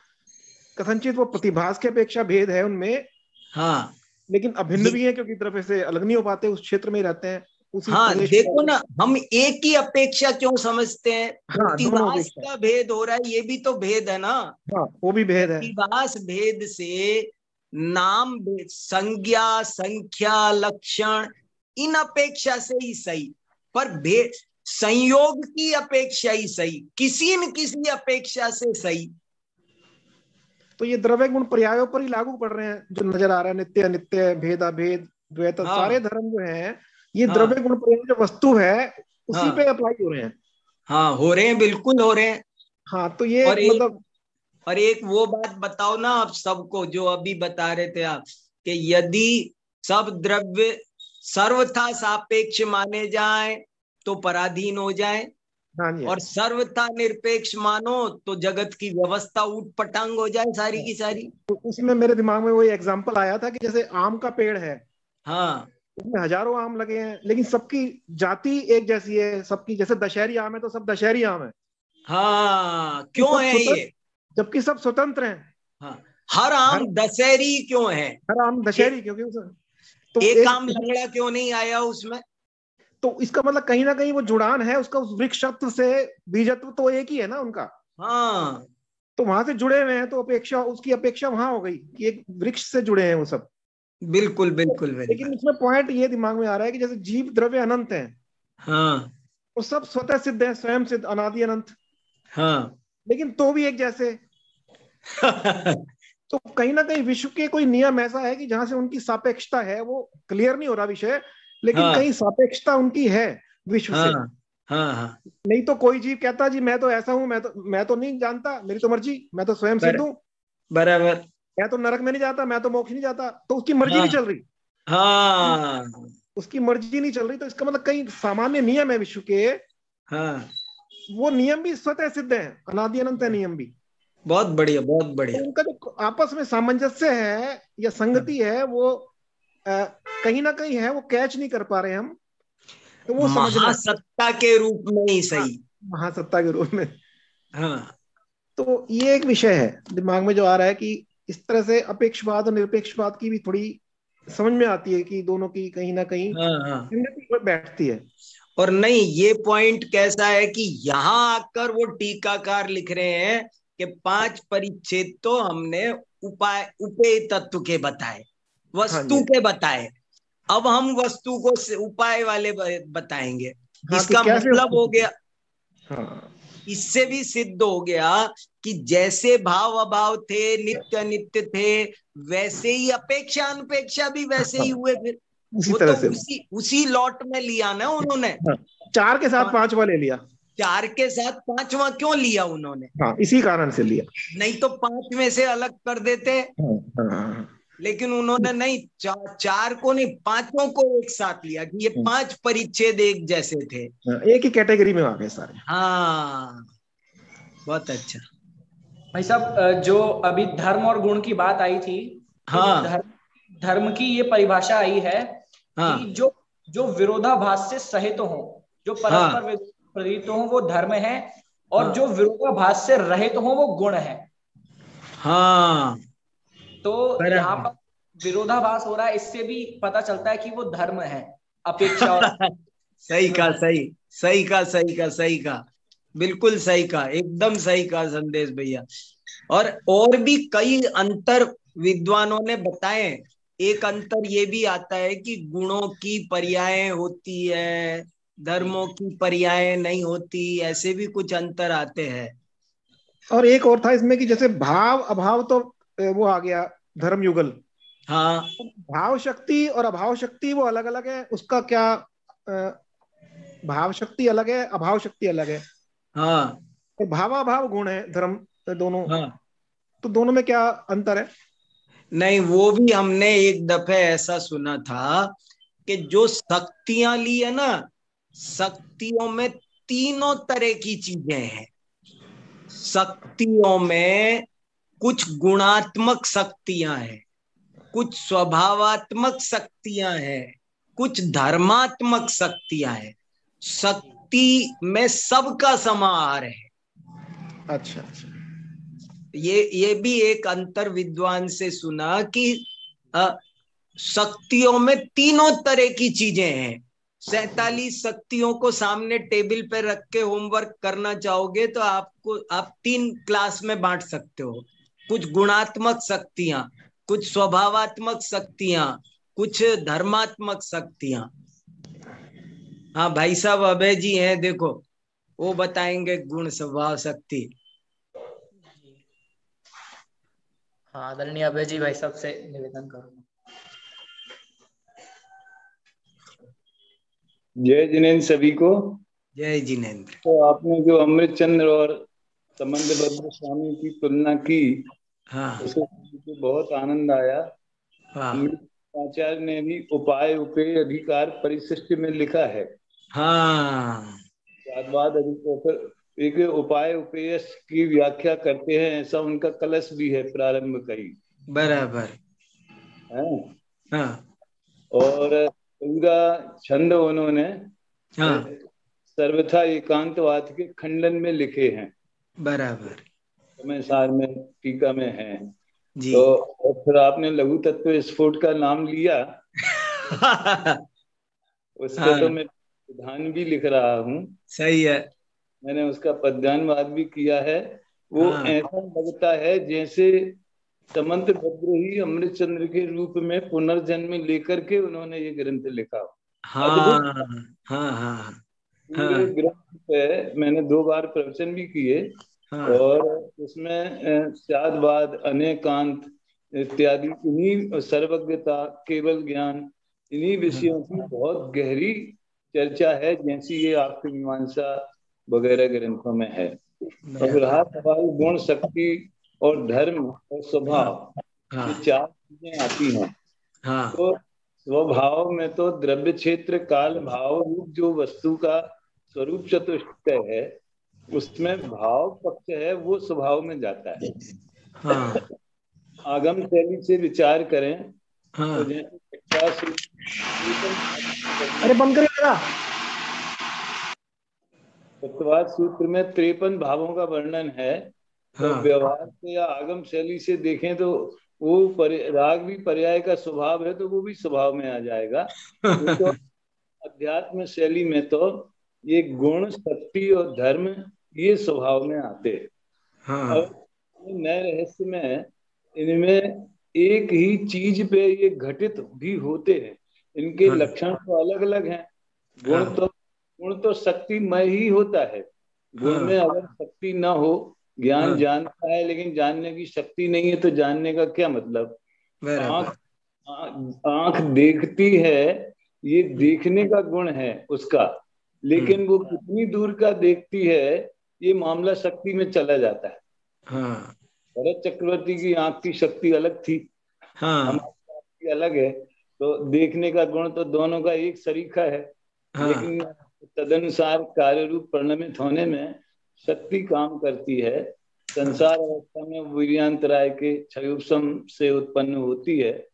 कथनचित वो प्रतिभास की अपेक्षा भेद है उनमें, हाँ लेकिन अभिन्न ये भी है क्योंकि द्रव्य से अलग नहीं हो पाते, उस क्षेत्र में ही रहते हैं, उसी हाँ प्रदेश देखो में। ना, हम एक ही अपेक्षा क्यों समझते हैं? हाँ, दोनों प्रतिभास अपेक्षा। का भेद हो रहा है, ये भी तो भेद है ना। हाँ, वो भी भेद है। प्रतिभास भेद से नाम भेद, संज्ञा, संख्या, लक्षण, इन अपेक्षा से ही सही, पर भेद संयोग की अपेक्षा ही सही, किसी न किसी अपेक्षा से सही। तो ये द्रव्य गुण पर्यायों पर ही लागू पड़ रहे हैं, जो नजर आ रहा है, नित्य अनित्य, भेद अभेद द्वैत, सारे हाँ धर्म जो हैं ये हाँ द्रव्य गुण पर्याय जो वस्तु है उसी पे हाँ अप्लाई हो रहे हैं। हाँ, हो रहे हैं, बिल्कुल हो रहे हैं। हाँ, तो ये और एक मतलब और एक वो बात बताओ ना आप सबको, जो अभी बता रहे थे आप, कि यदि सब द्रव्य सर्वथा सापेक्ष माने जाए तो पराधीन हो जाए, हाँ जी, और सर्वथा निरपेक्ष मानो तो जगत की व्यवस्था ऊट पटांग हो जाए सारी की सारी। तो उसमें मेरे दिमाग में वही एग्जांपल आया था कि जैसे आम का पेड़ है, हाँ उसमें हजारों आम लगे हैं, लेकिन सबकी जाति एक जैसी है, सबकी, जैसे दशहरी आम है तो सब दशहरी आम है, हाँ, ये क्यों सब है स्वतंत्र, ये? जबकि सब स्वतंत्र हैं। हाँ, हर हर आम दशहरी क्यों है? हर आम ए, दशहरी क्योंकि तो एक एक, आम लंगड़ा क्यों नहीं आया उसमें? तो इसका मतलब कहीं ना कहीं वो जुड़ान है उसका, उस वृक्षत्व से, बीजत्व तो एक ही है ना उनका, हाँ तो वहां से जुड़े हुए हैं, तो अपेक्षा, उसकी अपेक्षा वहां हो गई कि एक वृक्ष से जुड़े हैं वो सब। बिल्कुल बिल्कुल लेकिन बिल्कुल। इसमें पॉइंट ये दिमाग में आ रहा है कि जैसे जीव द्रव्य अनंत है, हाँ वो सब स्वतः सिद्ध है, स्वयं सिद्ध, अनादि अनंत, हाँ लेकिन तो भी एक जैसे। तो कहीं ना कहीं विश्व के कोई नियम ऐसा है कि जहां से उनकी सापेक्षता है, वो क्लियर नहीं हो रहा विषय, लेकिन हाँ कहीं सापेक्षता उनकी है विश्व हाँ से। हाँ हाँ, नहीं तो कोई जीव कहता जी मैं तो ऐसा हूं, मैं तो नहीं जानता, मेरी तो मर्जी, मैं तो स्वयं सिद्ध बर, हूँ, बराबर। मैं तो नरक में नहीं जाता, मैं तो मोक्ष नहीं जाता, तो उसकी मर्जी हाँ नहीं चल रही, हाँ उसकी मर्जी नहीं चल रही। तो इसका मतलब कई सामान्य नियम है विश्व के, हाँ, वो नियम भी स्वतः सिद्ध है, अनादि अनंत है नियम भी। बहुत बढ़िया बहुत तो बढ़िया। उनका जो आपस में सामंजस्य है या हाँ, संगति है, वो कहीं ना कहीं है, वो कैच नहीं कर पा रहे हम, तो वो समझना है। महासत्ता के रूप में ही हाँ, सही। महासत्ता के रूप में। हाँ तो ये एक विषय है दिमाग में जो आ रहा है कि इस तरह से अपेक्षवाद और निरपेक्षवाद की भी थोड़ी समझ में आती है कि दोनों की कहीं ना कहीं हाँ हाँ। संगति पर बैठती है। और नहीं, ये पॉइंट कैसा है कि यहाँ आकर वो टीकाकार लिख रहे हैं कि 5 परिच्छेद तो हमने उपाय उपेय तत्व के बताए, हाँ जी, वस्तु के बताए, अब हम वस्तु को उपाय वाले बताएंगे। हाँ, कि इसका कैसे मतलब हो गया, हाँ, इससे भी सिद्ध हो गया कि जैसे भाव अभाव थे, नित्य अनित्य थे, वैसे ही अपेक्षा अनपेक्षा भी वैसे ही हाँ, हुए फिर। उसी वो तरह तो से। उसी उसी लॉट में लिया ना उन्होंने। हाँ, 4 के साथ 5वां ले लिया। 4 के साथ 5वां क्यों लिया उन्होंने? हाँ, इसी कारण से लिया। नहीं तो 5 में से अलग कर देते। हाँ, हाँ, लेकिन उन्होंने नहीं, 4 को नहीं, 5 को एक साथ लिया कि ये 5 परिच्छेद एक जैसे थे। हाँ, एक ही कैटेगरी में आ गए सारे। हाँ, बहुत अच्छा। भाई साहब, जो अभी धर्म और गुण की बात आई थी, तो हाँ धर्म की ये परिभाषा आई है कि हाँ जो जो विरोधाभास से सहित हो, जो हाँ परस्पर प्रतीत हो, वो धर्म है, और हाँ जो विरोधाभास से रहित हो वो गुण है। हाँ, तो यहाँ बराबर। पर विरोधाभास हो रहा है, इससे भी पता चलता है कि वो धर्म है, अपेक्षा और सही कहा, विरोधाभास। सही सही कहा, सही कहा, सही कहा, बिल्कुल सही कहा, एकदम सही कहा संदेश भैया। और भी कई अंतर विद्वानों ने बताए। एक अंतर ये भी आता है कि गुणों की पर्याय होती है, धर्मों की पर्याय नहीं होती, ऐसे भी कुछ अंतर आते हैं। और एक और था इसमें कि जैसे भाव अभाव, तो वो आ गया धर्म युगल। हाँ भाव शक्ति और अभाव शक्ति वो अलग अलग है, उसका क्या, भाव शक्ति अलग है, अभाव शक्ति अलग है, हाँ और भावाभाव गुण है धर्म, दोनों। हाँ, तो दोनों में क्या अंतर है? नहीं वो भी हमने एक दफे ऐसा सुना था कि जो शक्तियां ली है ना, शक्तियों में तीनों तरह की चीजें हैं। शक्तियों में कुछ गुणात्मक शक्तियां हैं, कुछ स्वभावात्मक शक्तियां हैं, कुछ धर्मात्मक शक्तियां हैं। शक्ति में सबका समाहार है। अच्छा अच्छा। ये भी एक अंतर विद्वान से सुना कि शक्तियों में तीनों तरह की चीजें हैं। 47 शक्तियों को सामने टेबल पे रख के होमवर्क करना चाहोगे तो आप 3 क्लास में बांट सकते हो। कुछ गुणात्मक शक्तियां, कुछ स्वभावात्मक शक्तियां, कुछ धर्मात्मक शक्तियां। हाँ भाई साहब अभय जी हैं, देखो वो बताएंगे गुण स्वभाव शक्ति। हाँ आदरणीय अभय जी भाई साहब से निवेदन करूंगा। जय जिनेन्द्र सभी को। जय जिनेन्द्र। तो आपने जो अमृत चंद्र और संबंधभद्र स्वामी की तुलना की, हाँ उसको मुझे बहुत आनंद आया। हाँ आचार्य ने भी उपाय उपेय अधिकार परिशिष्ट में लिखा है। हाँ बाद फिर एक उपाय उपेय की व्याख्या करते हैं, ऐसा उनका कलश भी है प्रारंभ का ही। बराबर है। हाँ और पूरा छंद उन्होंने हाँ सर्वथा एकांतवाद के खंडन में लिखे हैं। बराबर समय सार में टीका में है जी। तो और फिर आपने लघु तत्व स्फोट का नाम लिया। उसको हाँ, तो मैं विधान भी लिख रहा हूँ। सही है। मैंने उसका पद्यानुवाद भी किया है। वो हाँ, ऐसा लगता है जैसे समंतभद्र ही अमृतचंद्र के रूप में पुनर्जन्म लेकर के उन्होंने ये ग्रंथ लिखा। हाँ हाँ हाँ पूरे ग्रंथ पे मैंने 2 बार प्रवचन भी किए। हाँ और उसमें स्यादवाद, अनेकांत इत्यादि, इन्हीं सर्वज्ञता, केवल ज्ञान, इन्हीं विषयों की बहुत गहरी चर्चा है, जैसी ये आपकी मीमांसा वगैरह ग्रंथों में है। और रहा सवाल गुण, शक्ति और धर्म और स्वभाव, ये 4 चीजें आती हैं। तो स्वभाव में तो द्रव्य क्षेत्र काल भाव रूप जो वस्तु का स्वरूप चतुष्टय है, उसमें भाव पक्ष है, वो स्वभाव में जाता है। हाँ आगम शैली से विचार करें हाँ। तो जैसे अरे बंद करेगा। तत्वाद सूत्र में 53 भावों का वर्णन है। तो व्यवहार से या आगम शैली से देखें तो वो राग भी पर्याय का स्वभाव है, तो वो भी स्वभाव में आ जाएगा। तो अध्यात्म शैली में तो ये गुण, शक्ति और धर्म ये स्वभाव में आते हैं। हाँ। और नए रहस्य में इनमें एक ही चीज पे ये घटित भी होते हैं। इनके लक्षण तो अलग अलग हैं। गुण तो शक्तिमय ही होता है। गुण में अगर शक्ति ना हो, ज्ञान जानता है लेकिन जानने की शक्ति नहीं है, तो जानने का क्या मतलब। आंख देखती है, ये देखने का गुण है उसका, लेकिन वो कितनी दूर का देखती है, ये मामला शक्ति में चला जाता है। भरत चक्रवर्ती की आंख की शक्ति अलग थी, हमारी अलग है। तो देखने का गुण तो दोनों का एक सरीखा है, लेकिन तदनुसार कार्य रूप परिणमित होने में शक्ति काम करती है। संसार अवस्था में वीर्यांतराय के क्षयोपम से उत्पन्न होती है,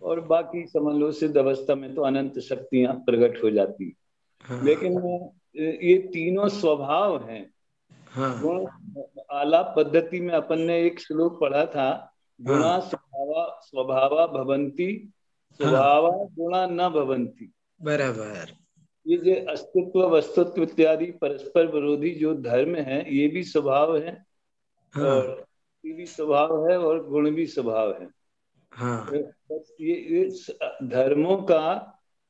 और बाकी समझ लो सिद्ध अवस्था में तो अनंत शक्तियां प्रकट हो जाती। लेकिन ये तीनों स्वभाव हैं। गुण आलाप पद्धति में अपन ने एक श्लोक पढ़ा था, गुणा स्वभावा भवंती, स्वभावा गुणा न भवंती। बराबर। ये जो अस्तित्व, वस्तुत्व इत्यादि परस्पर विरोधी जो धर्म है, ये भी स्वभाव है, और ये भी स्वभाव है, और गुण भी स्वभाव है। ये धर्मों का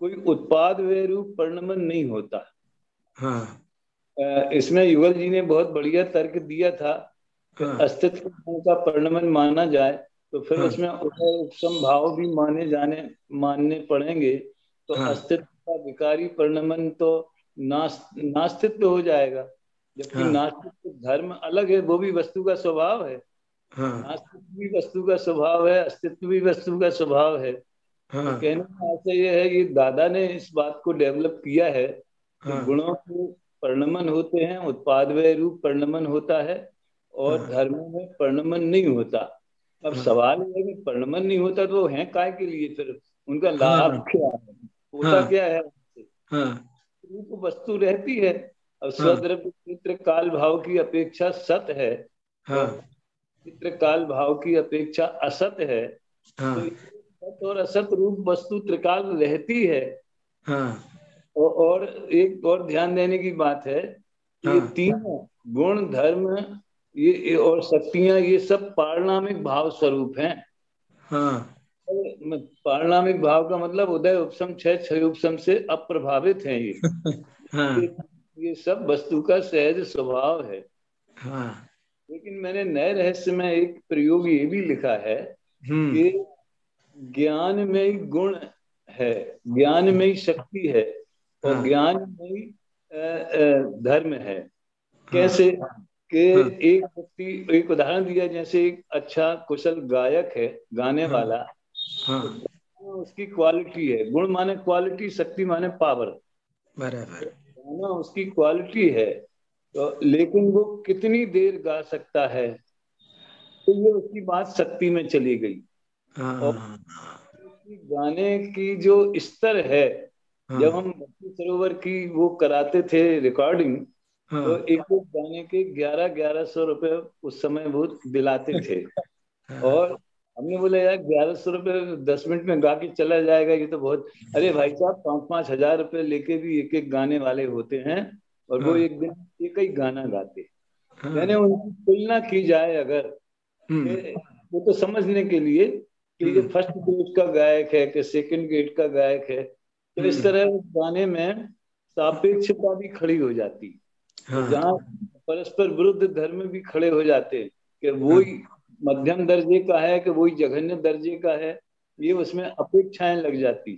कोई उत्पाद व रूप परिणमन नहीं होता। इसमें युगल जी ने बहुत बढ़िया तर्क दिया था कि अस्तित्व का परिणमन माना जाए तो फिर उसमें उपसम भाव भी मानने पड़ेंगे। तो अस्तित्व का विकारी परिणमन तो नास्तित्व हो जाएगा, जबकि नास्तित्व धर्म अलग है, वो भी वस्तु का स्वभाव है। नास्तित्व भी वस्तु का स्वभाव है, अस्तित्व भी वस्तु का स्वभाव है। तो कहने का अर्थ यह है, ये दादा ने इस बात को डेवलप किया है कि गुणों के परिणमन होते हैं, उत्पाद व रूप परिणमन होता है, और धर्मों में परिणमन नहीं होता। अब सवाल है कि परिणमन नहीं होता तो है काय के लिए, फिर उनका लाभ क्या है, होता क्या है, हाँ रूप वस्तु रहती है। अब स्वद्रव्य चित्र काल भाव की अपेक्षा सत है, और चित्र काल भाव की अपेक्षा असत है, तो सत और असत रूप वस्तु त्रिकाल रहती है। और एक और ध्यान देने की बात है कि ये तीनों गुण, धर्म, ये और शक्तियां, ये सब पारणामिक भाव स्वरूप हैं। पारणामिक भाव का मतलब उदय उपसम क्षय उपसम से अप्रभावित हैं ये सब वस्तु का सहज स्वभाव है। लेकिन मैंने नए रहस्य में एक प्रयोग ये भी लिखा है कि ज्ञान में ही गुण है, ज्ञान में ही शक्ति है, और ज्ञान में ही धर्म है। कैसे कि एक व्यक्ति, एक उदाहरण दिया, जैसे एक अच्छा कुशल गायक है, गाने वाला, तो उसकी क्वालिटी है। गुण माने क्वालिटी, शक्ति माने पावर, बराबर। गाना उसकी क्वालिटी है, तो लेकिन वो कितनी देर गा सकता है, तो ये उसकी बात शक्ति में चली गई। और गाने की जो स्तर है, जब हम भक्ति सरोवर की वो कराते थे रिकॉर्डिंग, तो एक गाने के 1100 रुपए उस समय वो दिलाते थे। और हमने बोला यार 1100 रुपए 10 मिनट में गा के चला जाएगा, ये तो बहुत। अरे भाई साहब 5-5 हजार रुपए लेके भी एक एक गाने वाले होते हैं, और वो एक दिन एक ही गाना गाते। यानी उनकी तुलना की जाए अगर, वो तो समझने के लिए कि ये फर्स्ट ग्रेड का गायक है कि सेकंड ग्रेड का गायक है, तो इस तरह गाने में सापेक्षता भी खड़ी हो जाती। जहाँ परस्पर विरुद्ध धर्म भी खड़े हो जाते कि वही मध्यम दर्जे का है कि वही जघन्य दर्जे का है, ये उसमें अपेक्षाएं लग जाती।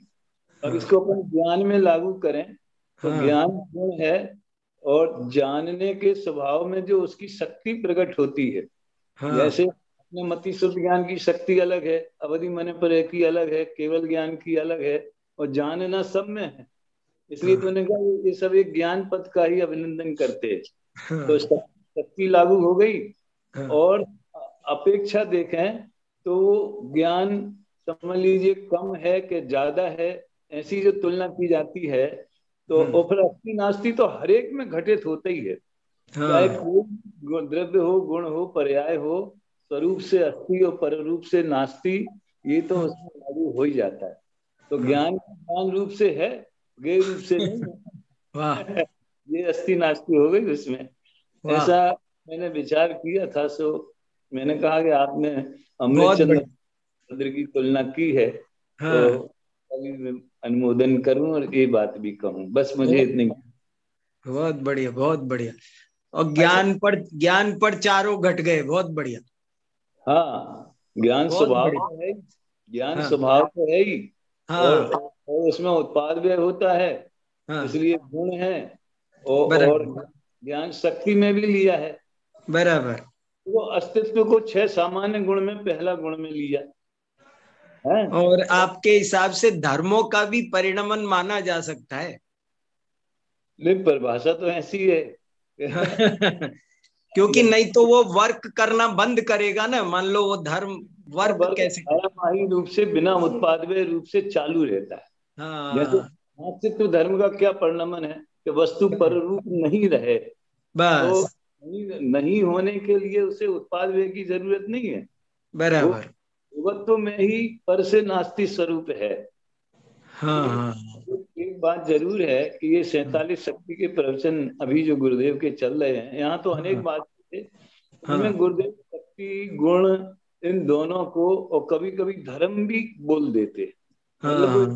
अब इसको अपन ज्ञान में लागू करें तो ज्ञान गुण है, और जानने के स्वभाव में जो उसकी शक्ति प्रकट होती है, जैसे अपने मति शुद्ध ज्ञान की शक्ति अलग है, अवधि मन पर की अलग है, केवल ज्ञान की अलग है, और जानना सब में है। इसलिए मैंने कहा ये सब एक ज्ञान पद का ही अभिनंदन करते हैं। तो शक्ति लागू हो गई, और अपेक्षा देखें तो ज्ञान समझ लीजिए कम है कि ज्यादा है, ऐसी जो तुलना की जाती है, तो फिर अस्थि नास्ति तो हर एक में घटित होता ही है। चाहे कोई द्रव्य हो, गुण हो, पर्याय हो, स्वरूप से अस्थि और पर रूप से नास्ति, ये तो उसमें लागू हो ही जाता है। तो ज्ञान ज्ञान रूप से है, गे रूप से नहीं। ये अस्थि नास्ति हो गई उसमें। ऐसा मैंने विचार किया था, सो मैंने कहा कि आपने अमृत चंद्र की तुलना की है, तो अभी मैं अनुमोदन करूं और ये बात भी कहूं, बस मुझे इतनी। बहुत बढ़िया, बहुत बढ़िया। और ज्ञान पर चारों घट गए, बहुत बढ़िया। हाँ, ज्ञान स्वभाव तो है, ज्ञान स्वभाव तो है ही, और उसमें उत्पाद व्यय होता है, इसलिए गुण है, और ज्ञान शक्ति में भी लिया है, बराबर। वो अस्तित्व को 6 सामान्य गुण में पहला गुण में लिया है। और आपके हिसाब से धर्मों का भी परिणमन माना जा सकता है? लेकिन परिभाषा तो ऐसी है क्योंकि नहीं तो वो वर्क करना बंद करेगा ना। मान लो वो धर्म वर्क कैसे धर्मही रूप से बिना उत्पादव्य रूप से चालू रहता है। जैसे अस्तित्व धर्म का क्या परिणमन है कि वस्तु पर रूप नहीं रहे, बस। तो नहीं होने के लिए उसे उत्पाद व्यय की जरूरत नहीं है, बराबर। विवत्व में ही पर से नास्ति स्वरूप है। एक बात जरूर है कि ये 47 शक्ति के प्रवचन अभी जो गुरुदेव के चल रहे हैं, यहाँ तो अनेक बात थे, इनमें गुरुदेव शक्ति गुण इन दोनों को, और कभी कभी धर्म भी बोल देते, मतलब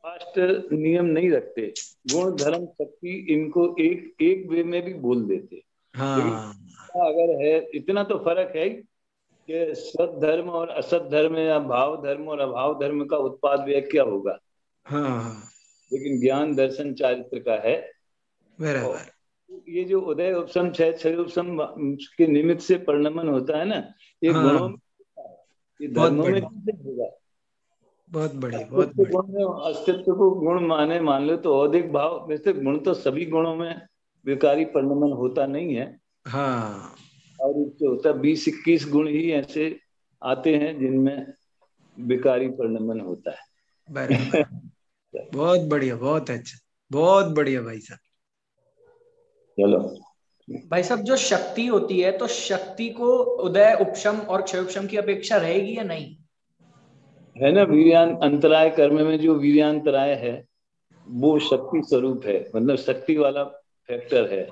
फास्ट नियम नहीं रखते, गुण धर्म शक्ति इनको एक वे में भी बोल देते। अगर है इतना तो फर्क है कि सत धर्म और असत धर्म, या भाव धर्म और अभाव धर्म का उत्पाद व्यय क्या होगा, लेकिन ज्ञान दर्शन चारित्र का है। ये जो उदय उपसम क्षय उपसम के निमित्त से परिणमन होता है ना, ये गुणों में, ये धर्मों में कैसे होगा? बहुत बढ़िया, बहुत बढ़िया। अस्तित्व को गुण माने, मान लो तो औदिक भाव, वैसे गुण तो सभी गुणों में विकारी परिणमन होता नहीं है, और होता 20-21 गुण ही ऐसे आते हैं जिनमें विकारी परिणमन होता है। बहुत बढ़िया, बहुत अच्छा, बहुत बढ़िया भाई साहब। चलो भाई साहब, जो शक्ति होती है तो शक्ति को उदय उपशम और क्षय उपशम की अपेक्षा रहेगी या नहीं? है ना, वीर्यान अंतराय कर्म में जो वीर्यांतराय है वो शक्ति स्वरूप है, मतलब शक्ति वाला फैक्टर है।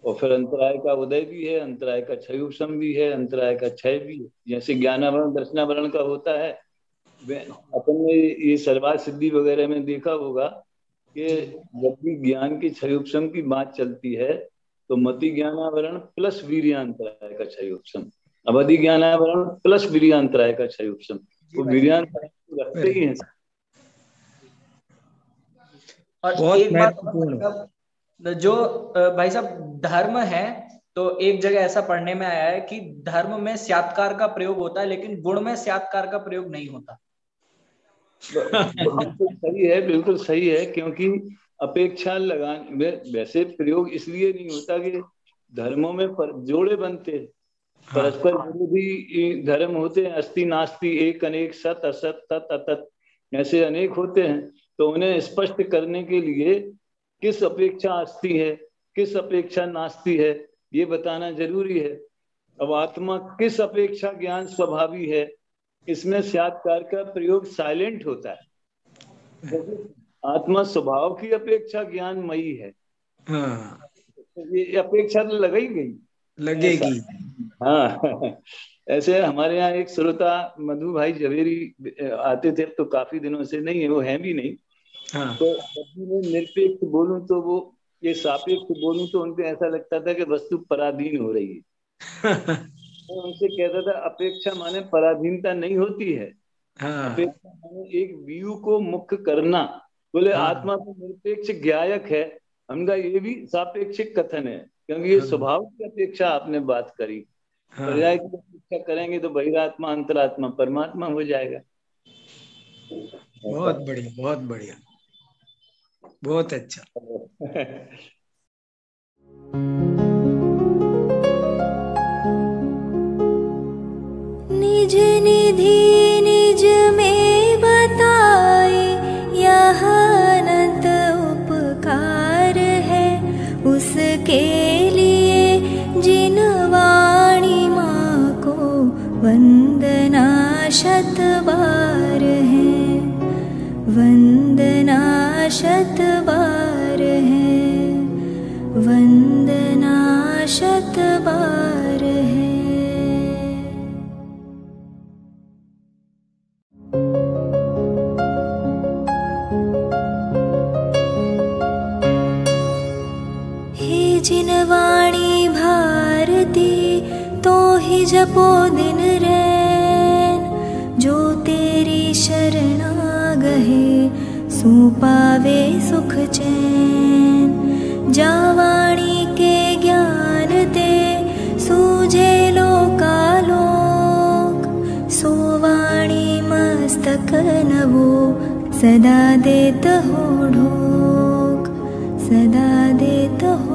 और फिर अंतराय का उदय भी है, अंतराय का क्षय उपशम भी है, अंतराय का क्षय भी है। जैसे ज्ञानावरण दर्शनावरण का होता है, अपन ने ये सर्वार्थ सिद्धि वगैरह में देखा होगा कि जब भी ज्ञान की क्षय उपशम की बात चलती है तो मति ज्ञानावरण प्लस वीर्यांतराय का क्षय उपशम, अवधि ज्ञानावरण प्लस वीर्यांतराय का क्षय उपशम, वो वीर्यांतराय रखते ही हैं। और एक बात, जो भाई साहब धर्म है, तो एक जगह ऐसा पढ़ने में आया है कि धर्म में स्यात्कार का प्रयोग होता है लेकिन गुण में स्यात्कार का प्रयोग नहीं होता। बिल्कुल सही है, बिल्कुल सही है, क्योंकि अपेक्षा लगाने वैसे प्रयोग इसलिए नहीं होता कि धर्मों में जोड़े बनते, परस्पर विरोधी धर्म होते हैं, अस्ति नास्ति, एक अनेक, सत असत, तत् अतत, ऐसे अनेक होते हैं। तो उन्हें स्पष्ट करने के लिए किस अपेक्षा अस्ति है, किस अपेक्षा नास्ति है, ये बताना जरूरी है। अब आत्मा किस अपेक्षा ज्ञान स्वभावी है, इसमें स्यात्कार का प्रयोग साइलेंट होता है। आत्मा स्वभाव की अपेक्षा ज्ञानमयी है, ये अपेक्षा तो लगेगी। हाँ ऐसे हमारे यहाँ एक श्रोता मधु भाई झवेरी आते थे, तो काफी दिनों से नहीं है, वो है भी नहीं। तो जब भी मैं निरपेक्ष बोलूं तो वो ये सापेक्ष बोलूं तो उनको ऐसा लगता था कि वस्तु पराधीन हो रही है। तो उनसे कहता था अपेक्षा माने पराधीनता नहीं होती है, अपेक्षा माने एक व्यू को मुख्य करना। बोले आत्मा तो निरपेक्ष ज्ञायक है, हमका ये भी सापेक्षिक कथन है, क्योंकि ये स्वभाव की अपेक्षा आपने बात करी। पर्याय की अपेक्षा करेंगे तो बहिरात्मा अंतरात्मा परमात्मा हो जाएगा। बहुत बढ़िया, बहुत बढ़िया, बहुत अच्छा। निज निधि निज में बताए, यह अनंत उपकार है उसके लिए जिन वाणी माँ को वंदना शत बार है, वंदना शत बार है, वंदना शत बार है। हे जिन वाणी भारती तो ही जपो दिन रैन, जो तेरी शरणा गहे सो पावे सुख चैन। जा वाणी के ज्ञान दे सूझे लोकालोक, सो वाणी मस्तक नवो सदा देत हो ढोक, सदा देत हो